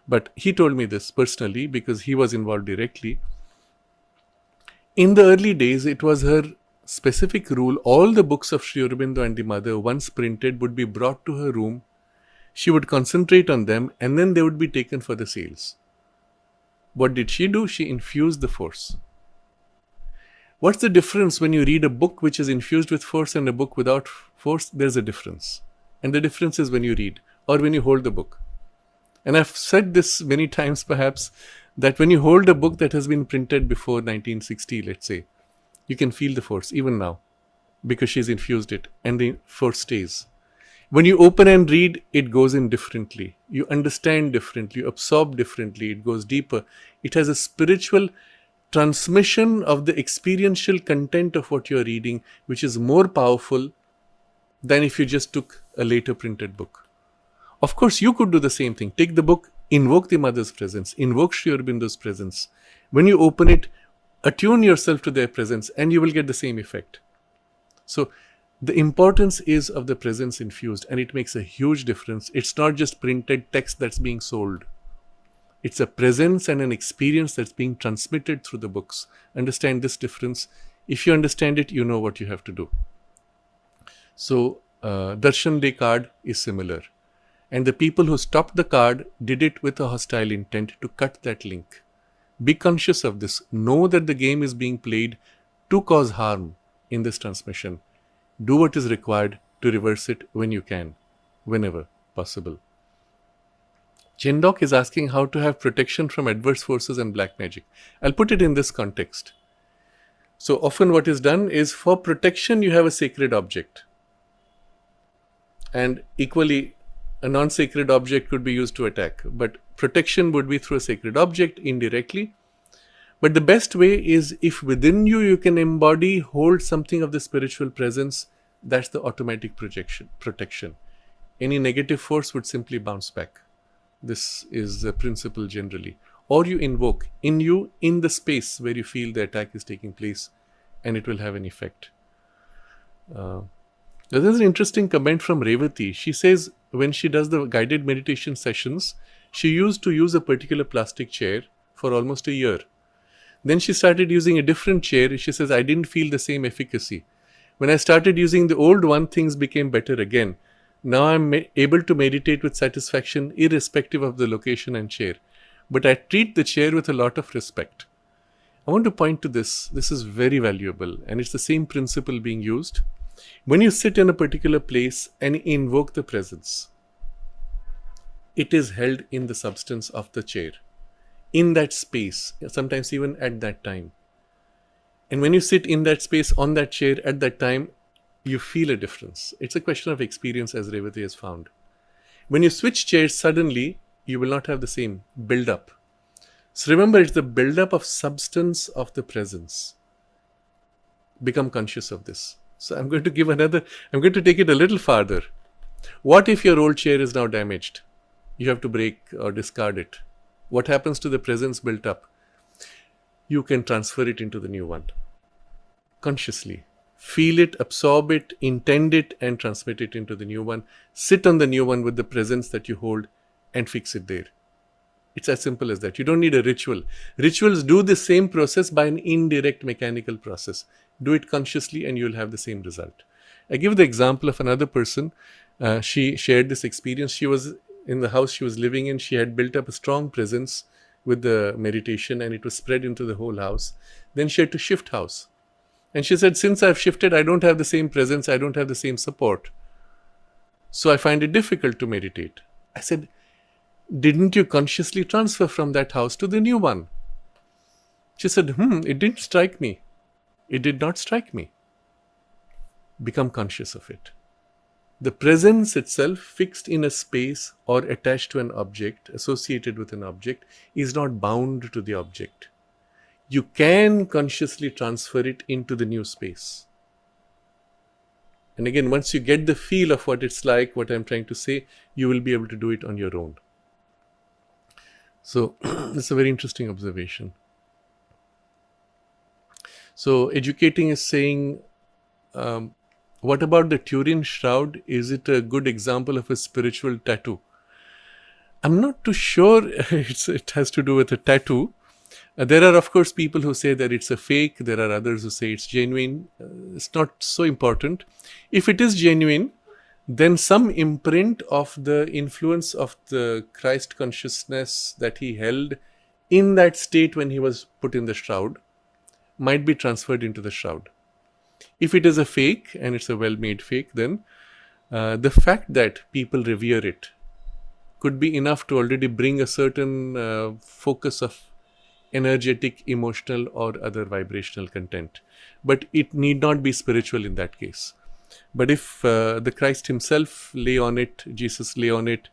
But he told me this personally because he was involved directly. In the early days, it was her specific rule. All the books of Sri Aurobindo and the mother, once printed, would be brought to her room. She would concentrate on them and then they would be taken for the sales. What did she do? She infused the force. What's the difference when you read a book which is infused with force and a book without force? There's a difference. And the difference is when you read or when you hold the book. And I've said this many times perhaps, that when you hold a book that has been printed before 1960, let's say, you can feel the force even now because she's infused it and the force stays. When you open and read, it goes in differently. You understand differently, you absorb differently, it goes deeper. It has a spiritual transmission of the experiential content of what you're reading, which is more powerful than if you just took a later printed book. Of course, you could do the same thing. Take the book, invoke the mother's presence, invoke Sri Aurobindo's presence. When you open it, attune yourself to their presence and you will get the same effect. So, the importance is of the presence infused and it makes a huge difference. It's not just printed text that's being sold. It's a presence and an experience that's being transmitted through the books. Understand this difference. If you understand it, you know what you have to do. So, Darshan Day card is similar. And the people who stopped the card did it with a hostile intent to cut that link. Be conscious of this. Know that the game is being played to cause harm in this transmission. Do what is required to reverse it when you can, whenever possible. Chendok is asking how to have protection from adverse forces and black magic. I'll put it in this context. So often what is done is for protection you have a sacred object. And equally a non-sacred object could be used to attack. But protection would be through a sacred object indirectly. But the best way is if within you can embody, hold something of the spiritual presence, that's the automatic protection. Any negative force would simply bounce back. This is the principle generally. Or you invoke in you, in the space where you feel the attack is taking place, and it will have an effect. There's an interesting comment from Revati. She says when she does the guided meditation sessions, she used to use a particular plastic chair for almost a year. Then she started using a different chair. She says, I didn't feel the same efficacy. When I started using the old one, things became better again. Now I'm able to meditate with satisfaction irrespective of the location and chair. But I treat the chair with a lot of respect. I want to point to this. This is very valuable and it's the same principle being used. When you sit in a particular place and invoke the presence, it is held in the substance of the chair. In that space, sometimes even at that time. And when you sit in that space, on that chair, at that time, you feel a difference. It's a question of experience as Revati has found. When you switch chairs suddenly, you will not have the same build-up. So remember, it's the build-up of substance of the presence. Become conscious of this. So I'm going to take it a little farther. What if your old chair is now damaged? You have to break or discard it. What happens to the presence built up? You can transfer it into the new one. Consciously. Feel it, absorb it, intend it, and transmit it into the new one. Sit on the new one with the presence that you hold and fix it there. It's as simple as that. You don't need a ritual. Rituals do the same process by an indirect mechanical process. Do it consciously and you'll have the same result. I give the example of another person. She shared this experience. She was in the house she was living in. She had built up a strong presence with the meditation and it was spread into the whole house. Then she had to shift house. And she said, since I've shifted, I don't have the same presence. I don't have the same support. so I find it difficult to meditate. I said, didn't you consciously transfer from that house to the new one? She said, it didn't strike me. It did not strike me. Become conscious of it. The presence itself, fixed in a space or attached to an object, associated with an object, is not bound to the object. You can consciously transfer it into the new space. And again, once you get the feel of what it's like, what I'm trying to say, you will be able to do it on your own. So, it's a very interesting observation. So, educating is saying, what about the Turin shroud? Is it a good example of a spiritual tattoo? I'm not too sure it has to do with a tattoo. There are, of course, people who say that it's a fake. There are others who say it's genuine. It's not so important. If it is genuine, then some imprint of the influence of the Christ consciousness that he held in that state when he was put in the shroud might be transferred into the shroud. If it is a fake, and it's a well-made fake, then the fact that people revere it could be enough to already bring a certain focus of energetic, emotional, or other vibrational content. But it need not be spiritual in that case. But if the Christ himself lay on it, Jesus lay on it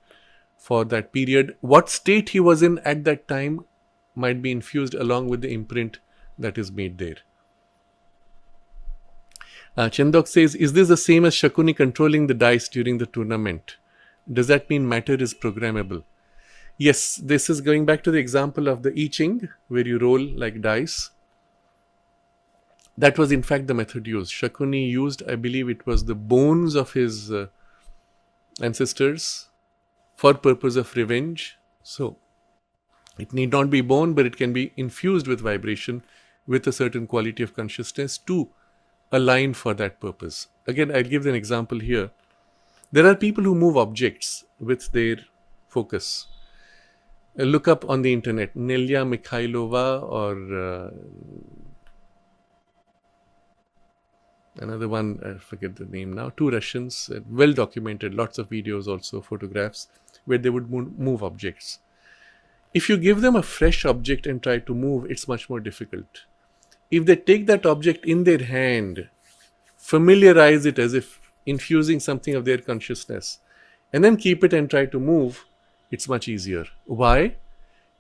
for that period, what state he was in at that time might be infused along with the imprint that is made there. Chandok says, is this the same as Shakuni controlling the dice during the tournament? Does that mean matter is programmable? Yes, this is going back to the example of the I Ching, where you roll like dice. That was in fact the method used. Shakuni used, I believe it was the bones of his ancestors for purpose of revenge. So, it need not be bone, but it can be infused with vibration with a certain quality of consciousness to align for that purpose. Again, I'll give an example here. There are people who move objects with their focus. Look up on the internet, Nelia Mikhailova or another one, I forget the name now, 2 Russians, well documented, lots of videos also, photographs, where they would move objects. If you give them a fresh object and try to move, it's much more difficult. If they take that object in their hand, familiarize it as if infusing something of their consciousness, and then keep it and try to move, it's much easier. Why?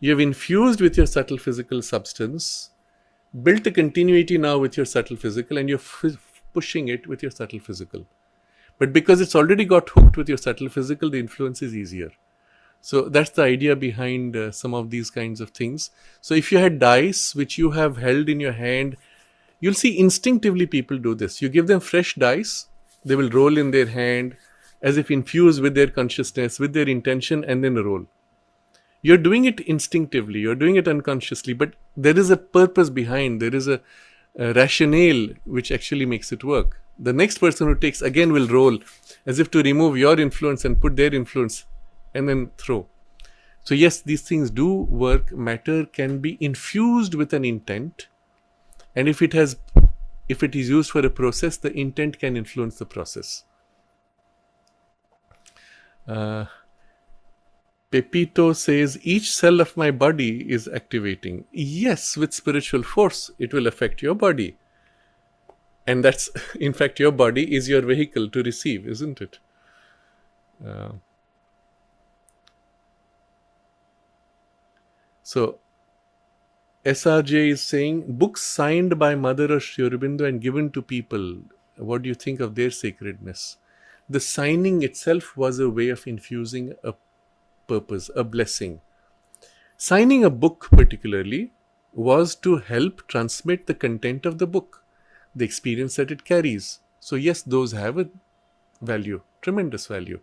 You have infused with your subtle physical substance, built a continuity now with your subtle physical, and you're pushing it with your subtle physical. But because it's already got hooked with your subtle physical, the influence is easier. So that's the idea behind some of these kinds of things. So if you had dice which you have held in your hand, you'll see instinctively people do this. You give them fresh dice, they will roll in their hand as if infused with their consciousness, with their intention, and then roll. You're doing it instinctively, you're doing it unconsciously, but there is a purpose behind, there is a rationale which actually makes it work. The next person who takes again will roll as if to remove your influence and put their influence and then throw. So yes, these things do work. Matter can be infused with an intent, and if it is used for a process, the intent can influence the process. Pepito says, each cell of my body is activating. Yes, with spiritual force, it will affect your body. And that's, in fact, your body is your vehicle to receive, isn't it? So, SRJ is saying, books signed by Mother of Sri Aurobindo and given to people, what do you think of their sacredness? The signing itself was a way of infusing a purpose, a blessing. Signing a book particularly was to help transmit the content of the book, the experience that it carries. So yes, those have a value, tremendous value.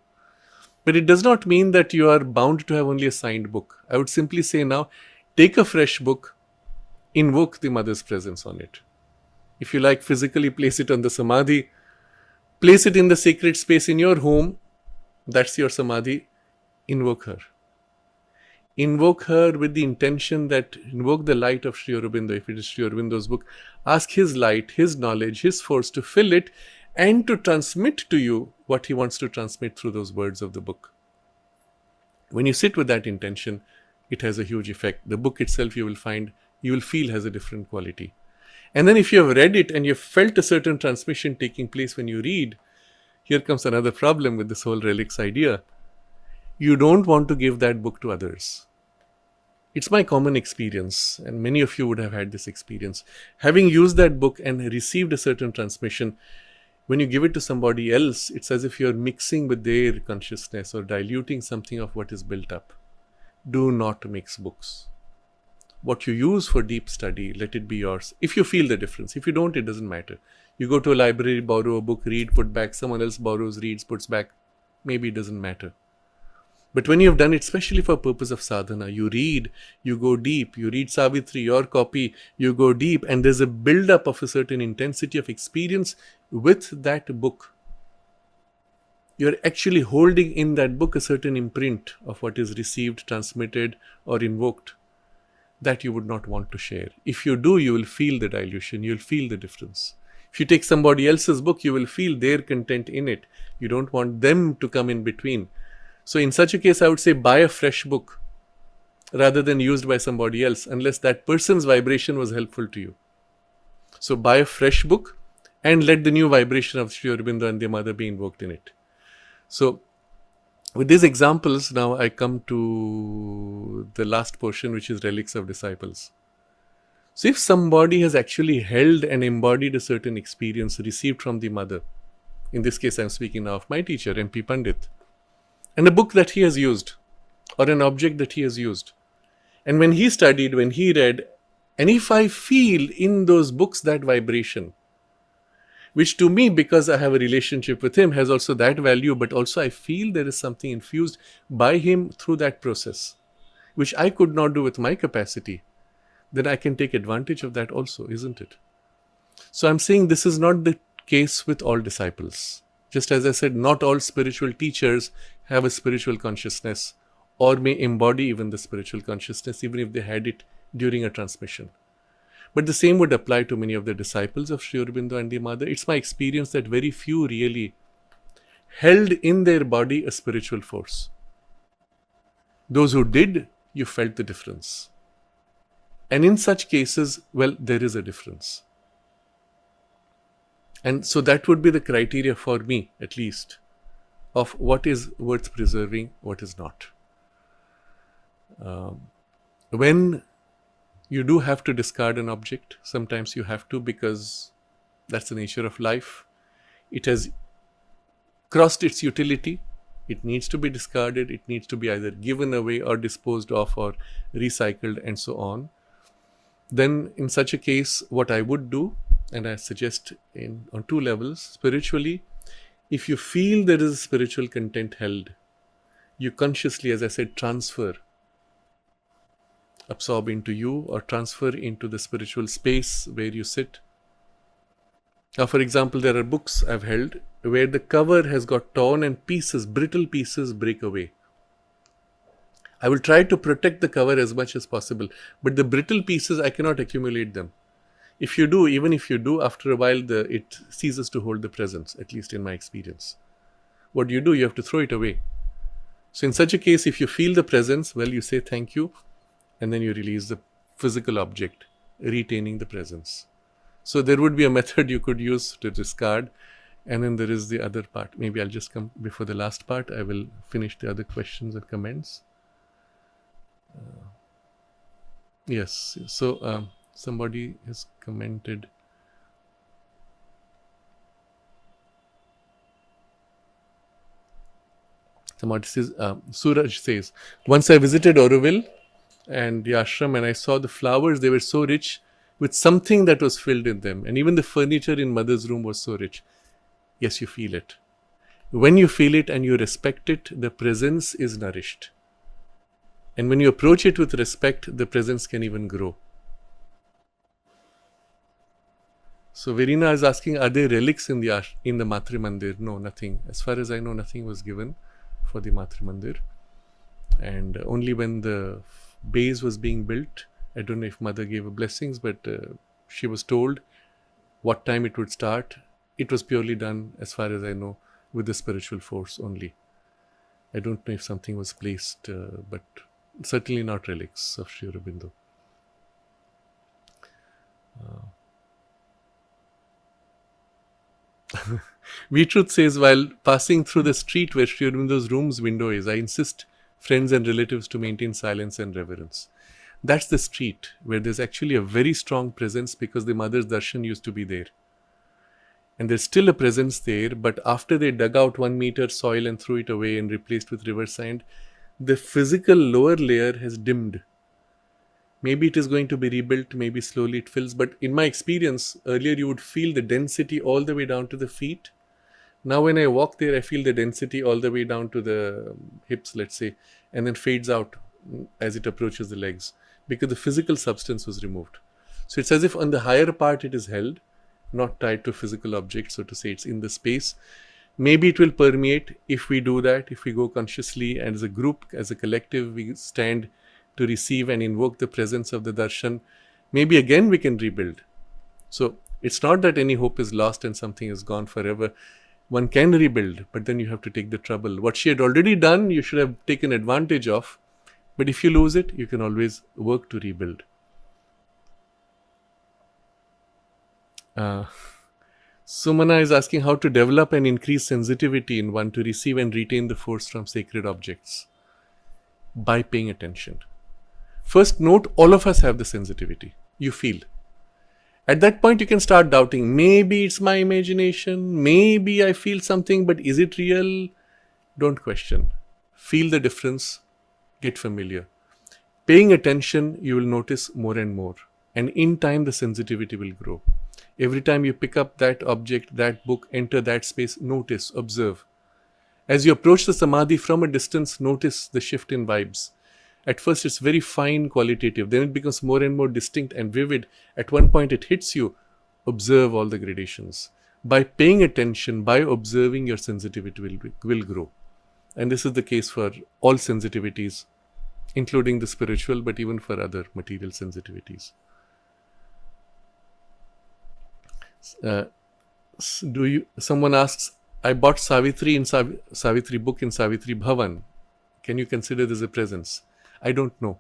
But it does not mean that you are bound to have only a signed book. I would simply say now, take a fresh book, invoke the Mother's presence on it. If you like, physically place it on the Samadhi, place it in the sacred space in your home, that's your Samadhi, invoke her. Invoke her with the intention that, invoke the light of Sri Aurobindo, if it is Sri Aurobindo's book, ask his light, his knowledge, his force to fill it and to transmit to you what he wants to transmit through those words of the book. When you sit with that intention, it has a huge effect. The book itself, you will feel has a different quality. And then if you have read it and you've felt a certain transmission taking place when you read, here comes another problem with this whole relics idea. You don't want to give that book to others. It's my common experience, and many of you would have had this experience. Having used that book and received a certain transmission, when you give it to somebody else, it's as if you're mixing with their consciousness or diluting something of what is built up. Do not mix books. What you use for deep study, let it be yours. If you feel the difference. If you don't, it doesn't matter. You go to a library, borrow a book, read, put back. Someone else borrows, reads, puts back. Maybe it doesn't matter. But when you have done it, especially for purpose of sadhana, you read, you go deep, you read Savitri, your copy, you go deep, and there's a build-up of a certain intensity of experience with that book. You're actually holding in that book a certain imprint of what is received, transmitted, or invoked that you would not want to share. If you do, you will feel the dilution, you'll feel the difference. If you take somebody else's book, you will feel their content in it. You don't want them to come in between. So in such a case, I would say buy a fresh book rather than used by somebody else, unless that person's vibration was helpful to you. So buy a fresh book and let the new vibration of Sri Aurobindo and their mother be invoked in it. So with these examples, now I come to the last portion, which is relics of disciples. So if somebody has actually held and embodied a certain experience received from the mother, in this case I'm speaking now of my teacher, MP Pandit, and a book that he has used, or an object that he has used. And when he studied, when he read, and if I feel in those books that vibration, which to me, because I have a relationship with him, has also that value, but also I feel there is something infused by him through that process, which I could not do with my capacity, then I can take advantage of that also, isn't it? So I'm saying this is not the case with all disciples. Just as I said, not all spiritual teachers have a spiritual consciousness or may embody even the spiritual consciousness, even if they had it during a transmission. But the same would apply to many of the disciples of Sri Aurobindo and the mother. It's my experience that very few really held in their body a spiritual force. Those who did, you felt the difference. And in such cases, well, there is a difference. And so that would be the criteria for me, at least, of what is worth preserving, what is not. When you do have to discard an object, sometimes you have to, because that's the nature of life. It has crossed its utility. It needs to be discarded. It needs to be either given away or disposed of or recycled and so on. Then in such a case, what I would do, and I suggest on two levels, spiritually, if you feel there is a spiritual content held, you consciously, as I said, absorb into you or transfer into the spiritual space where you sit. Now, for example, there are books I've held where the cover has got torn and pieces, brittle pieces break away. I will try to protect the cover as much as possible, but the brittle pieces, I cannot accumulate them. If you do, even if you do, after a while, it ceases to hold the presence, at least in my experience. What do? You have to throw it away. So in such a case, if you feel the presence, well, you say thank you, and then you release the physical object, retaining the presence. So there would be a method you could use to discard, and then there is the other part. Maybe I'll just come before the last part. I will finish the other questions and comments. Yes, so somebody has commented. Somebody says, Suraj says, once I visited Auroville and the ashram, and I saw the flowers, they were so rich with something that was filled in them. And even the furniture in mother's room was so rich. Yes, you feel it. When you feel it and you respect it, the presence is nourished. And when you approach it with respect, the presence can even grow. So Verena is asking, are there relics in the Matri Mandir? No, nothing. As far as I know, nothing was given for the Matri Mandir. And only when the base was being built, I don't know if mother gave her blessings, but she was told what time it would start it was purely done, as far as I know, with the spiritual force only. I don't know if something was placed, but certainly not relics of Sri Aurobindo. V-Truth says, while passing through the street where Sri Aurobindo's room's window is, I insist friends and relatives to maintain silence and reverence. That's the street where there's actually a very strong presence, because the mother's darshan used to be there. And there's still a presence there, but after they dug out 1 meter soil and threw it away and replaced with river sand, the physical lower layer has dimmed. Maybe it is going to be rebuilt, maybe slowly it fills. But in my experience, earlier you would feel the density all the way down to the feet. Now when I walk there, I feel the density all the way down to the hips, let's say, and then fades out as it approaches the legs, because the physical substance was removed. So it's as if on the higher part it is held, not tied to a physical object, so to say. It's in the space. Maybe it will permeate if we do that, if we go consciously, and as a group, as a collective, we stand to receive and invoke the presence of the darshan. Maybe again we can rebuild. So it's not that any hope is lost and something is gone forever. One can rebuild, but then you have to take the trouble. What she had already done, you should have taken advantage of. But if you lose it, you can always work to rebuild. Sumana is asking how to develop and increase sensitivity in one to receive and retain the force from sacred objects. By paying attention. First, note, all of us have the sensitivity. You feel. At that point, you can start doubting. Maybe it's my imagination. Maybe I feel something, but is it real? Don't question. Feel the difference. Get familiar. Paying attention, you will notice more and more. And in time, the sensitivity will grow. Every time you pick up that object, that book, enter that space, notice, observe. As you approach the samadhi from a distance, notice the shift in vibes. At first, it's very fine, qualitative. Then it becomes more and more distinct and vivid. At one point, it hits you. Observe all the gradations. By paying attention, by observing, your sensitivity will grow. And this is the case for all sensitivities, including the spiritual, but even for other material sensitivities. Someone asks, I bought Savitri book in Savitri Bhavan. Can you consider this a presence? I don't know.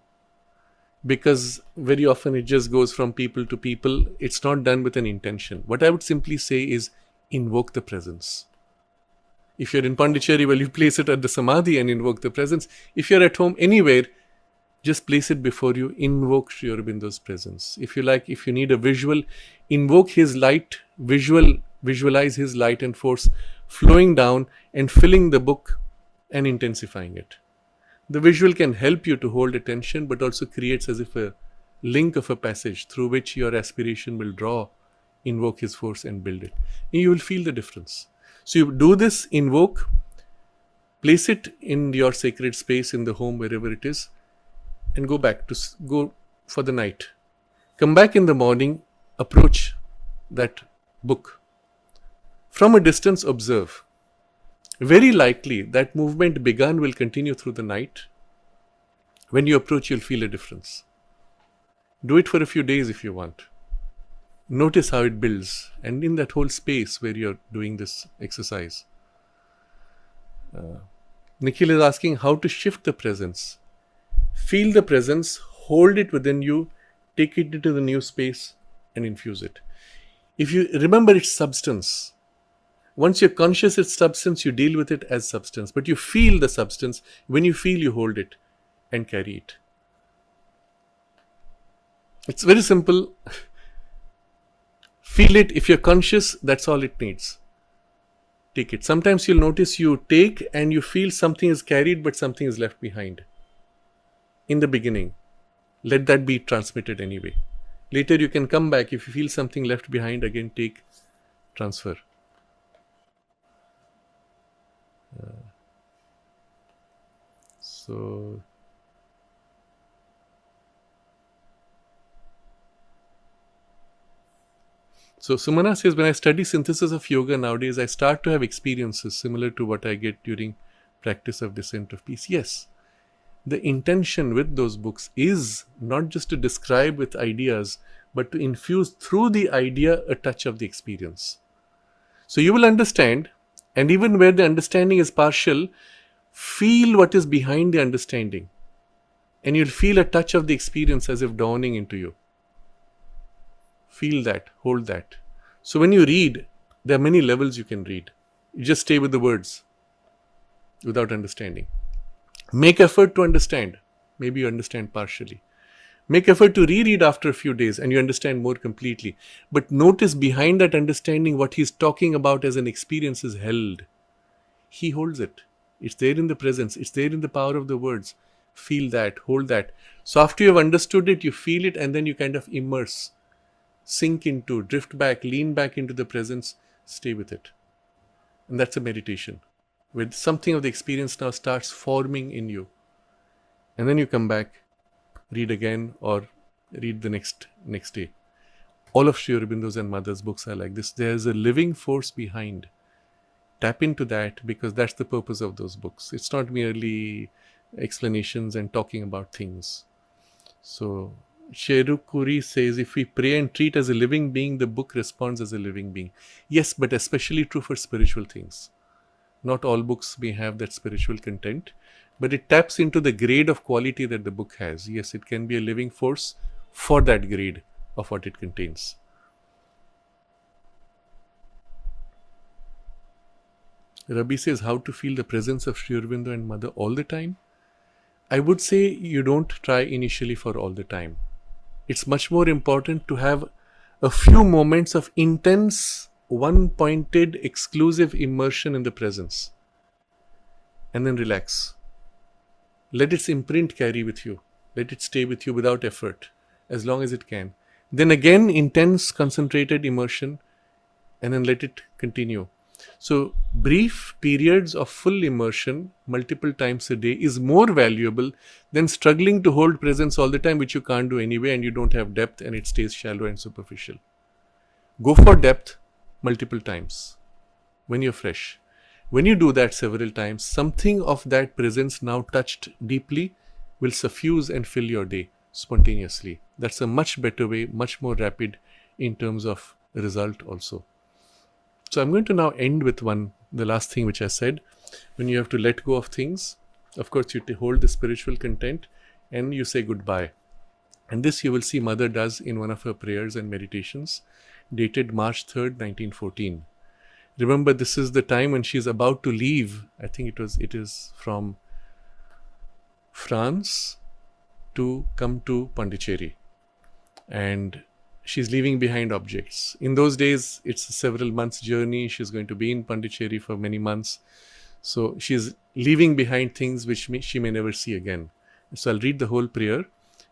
Because very often it just goes from people to people. It's not done with an intention. What I would simply say is invoke the presence. If you're in Pondicherry, well, you place it at the Samadhi and invoke the presence. If you're at home anywhere, just place it before you, invoke Sri Aurobindo's presence. If you like, if you need a visual, invoke his light, visualize his light and force flowing down and filling the book and intensifying it. The visual can help you to hold attention, but also creates as if a link of a passage through which your aspiration will draw, invoke his force and build it. And you will feel the difference. So you do this, invoke, place it in your sacred space in the home, wherever it is, and go for the night. Come back in the morning, approach that book. From a distance, observe. Very likely that movement begun will continue through the night. When you approach, you'll feel a difference. Do it for a few days if you want. Notice how it builds, and in that whole space where you're doing this exercise. Nikhil is asking how to shift the presence. Feel the presence, hold it within you, take it into the new space and infuse it. If you remember its substance, once you're conscious its substance, you deal with it as substance. But you feel the substance. When you feel, you hold it and carry it. It's very simple. Feel it. If you're conscious, that's all it needs. Take it. Sometimes you'll notice you take and you feel something is carried, but something is left behind. In the beginning, let that be transmitted anyway. Later you can come back. If you feel something left behind, again take, transfer. So Sumana says, when I study synthesis of yoga nowadays, I start to have experiences similar to what I get during practice of descent of peace. Yes, the intention with those books is not just to describe with ideas, but to infuse through the idea a touch of the experience. So you will understand, and even where the understanding is partial, feel what is behind the understanding. And you'll feel a touch of the experience as if dawning into you. Feel that, hold that. So when you read, there are many levels you can read. You just stay with the words without understanding. Make effort to understand. Maybe you understand partially. Make effort to reread after a few days and you understand more completely. But notice behind that understanding what he's talking about as an experience is held. He holds it. It's there in the presence. It's there in the power of the words. Feel that, hold that. So after you have understood it, you feel it and then you kind of immerse, sink into, drift back, lean back into the presence, stay with it. And that's a meditation, where something of the experience now starts forming in you. And then you come back, read again or read the next day. All of Sri Aurobindo's and Mother's books are like this. There's a living force behind. Tap into that because that's the purpose of those books. It's not merely explanations and talking about things. So Cherukuri says, if we pray and treat as a living being, the book responds as a living being. Yes, but especially true for spiritual things. Not all books may have that spiritual content, but it taps into the grade of quality that the book has. Yes, it can be a living force for that grade of what it contains. Rabi says, how to feel the presence of Sri Aurobindo and Mother all the time? I would say you don't try initially for all the time. It's much more important to have a few moments of intense, one-pointed, exclusive immersion in the presence. And then relax. Let its imprint carry with you. Let it stay with you without effort, as long as it can. Then again, intense, concentrated immersion, and then let it continue. So, brief periods of full immersion, multiple times a day, is more valuable than struggling to hold presence all the time, which you can't do anyway, and you don't have depth, and it stays shallow and superficial. Go for depth multiple times when you're fresh. When you do that several times, something of that presence now touched deeply will suffuse and fill your day spontaneously. That's a much better way, much more rapid in terms of result also. So I'm going to now end with the last thing which I said. When you have to let go of things, of course you hold the spiritual content and you say goodbye. And this you will see Mother does in one of her prayers and meditations, dated March 3rd, 1914. Remember, this is the time when she's about to leave. I think it is from France to come to Pondicherry. And she's leaving behind objects. In those days, it's a several months journey. She's going to be in Pondicherry for many months. So she's leaving behind things which she may never see again. So I'll read the whole prayer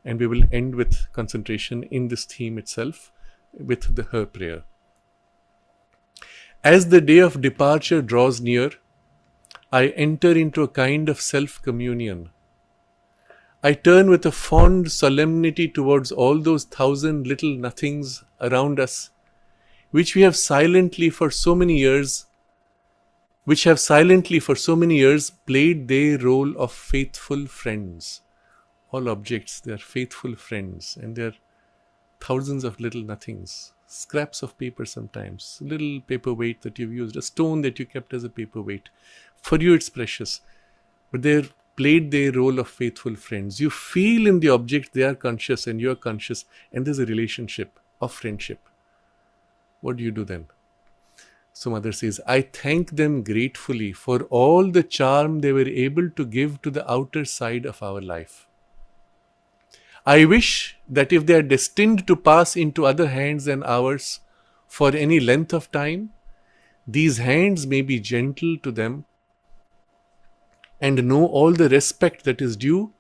and we will end with concentration in this theme itself with her prayer. As the day of departure draws near, I enter into a kind of self-communion. I turn with a fond solemnity towards all those 1,000 little nothings around us, which have silently for so many years played their role of faithful friends. All objects, they are faithful friends, and they are thousands of little nothings. Scraps of paper sometimes, little paperweight that you've used, a stone that you kept as a paperweight. For you it's precious, but they've played their role of faithful friends. You feel in the object they are conscious and you're conscious, and there's a relationship of friendship. What do you do then? So Mother says, I thank them gratefully for all the charm they were able to give to the outer side of our life. I wish that if they are destined to pass into other hands than ours for any length of time, these hands may be gentle to them and know all the respect that is due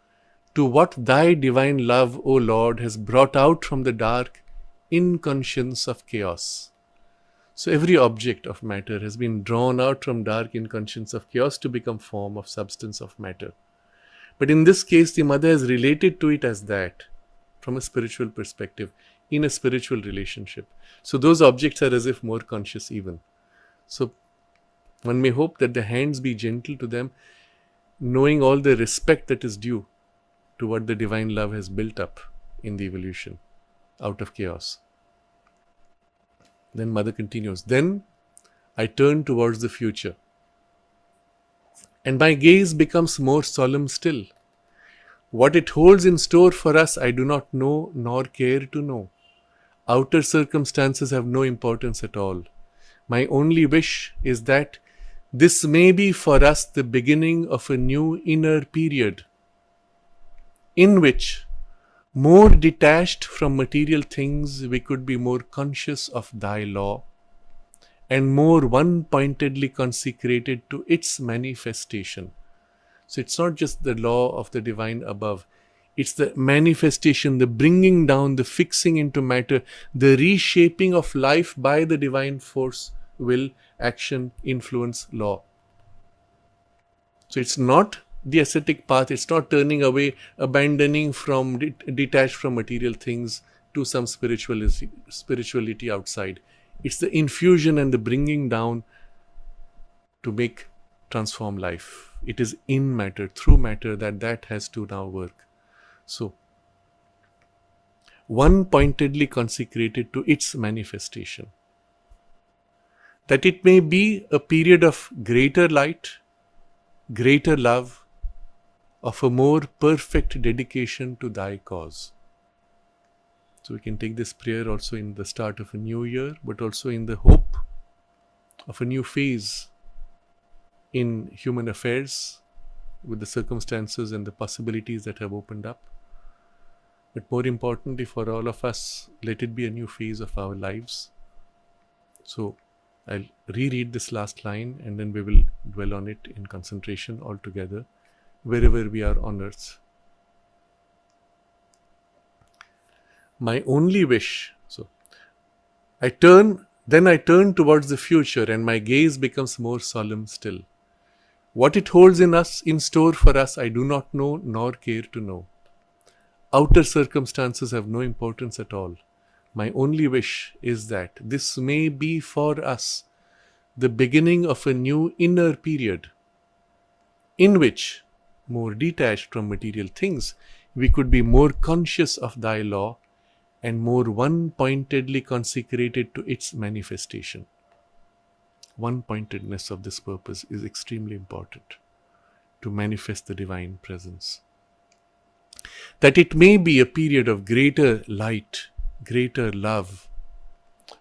to what thy divine love, O Lord, has brought out from the dark inconscience of chaos. So every object of matter has been drawn out from dark inconscience of chaos to become form of substance of matter. But in this case, the Mother has related to it as that, from a spiritual perspective, in a spiritual relationship. So those objects are as if more conscious even. So one may hope that the hands be gentle to them, knowing all the respect that is due to what the divine love has built up in the evolution out of chaos. Then Mother continues, then I turn towards the future, and my gaze becomes more solemn still. What it holds in store for us, I do not know nor care to know. Outer circumstances have no importance at all. My only wish is that this may be for us the beginning of a new inner period, in which, more detached from material things, we could be more conscious of thy law, and more one-pointedly consecrated to its manifestation. So it's not just the law of the divine above, it's the manifestation, the bringing down, the fixing into matter, the reshaping of life by the divine force, will, action, influence, law. So it's not the ascetic path, it's not turning away, abandoning from, detached from material things to some spirituality outside. It's the infusion and the bringing down to transform life. It is in matter, through matter, that has to now work. So, one pointedly consecrated to its manifestation, that it may be a period of greater light, greater love, of a more perfect dedication to thy cause. So we can take this prayer also in the start of a new year, but also in the hope of a new phase in human affairs with the circumstances and the possibilities that have opened up. But more importantly for all of us, let it be a new phase of our lives. So I'll reread this last line and then we will dwell on it in concentration all together, wherever we are on earth. My only wish, so I turn towards the future and my gaze becomes more solemn still. What it holds in store for us, I do not know nor care to know. Outer circumstances have no importance at all. My only wish is that this may be for us the beginning of a new inner period, in which, more detached from material things, we could be more conscious of thy law and more one-pointedly consecrated to its manifestation. One-pointedness of this purpose is extremely important to manifest the divine presence. That it may be a period of greater light, greater love,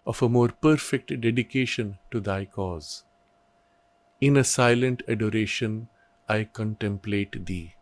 of a more perfect dedication to thy cause. In a silent adoration, I contemplate thee.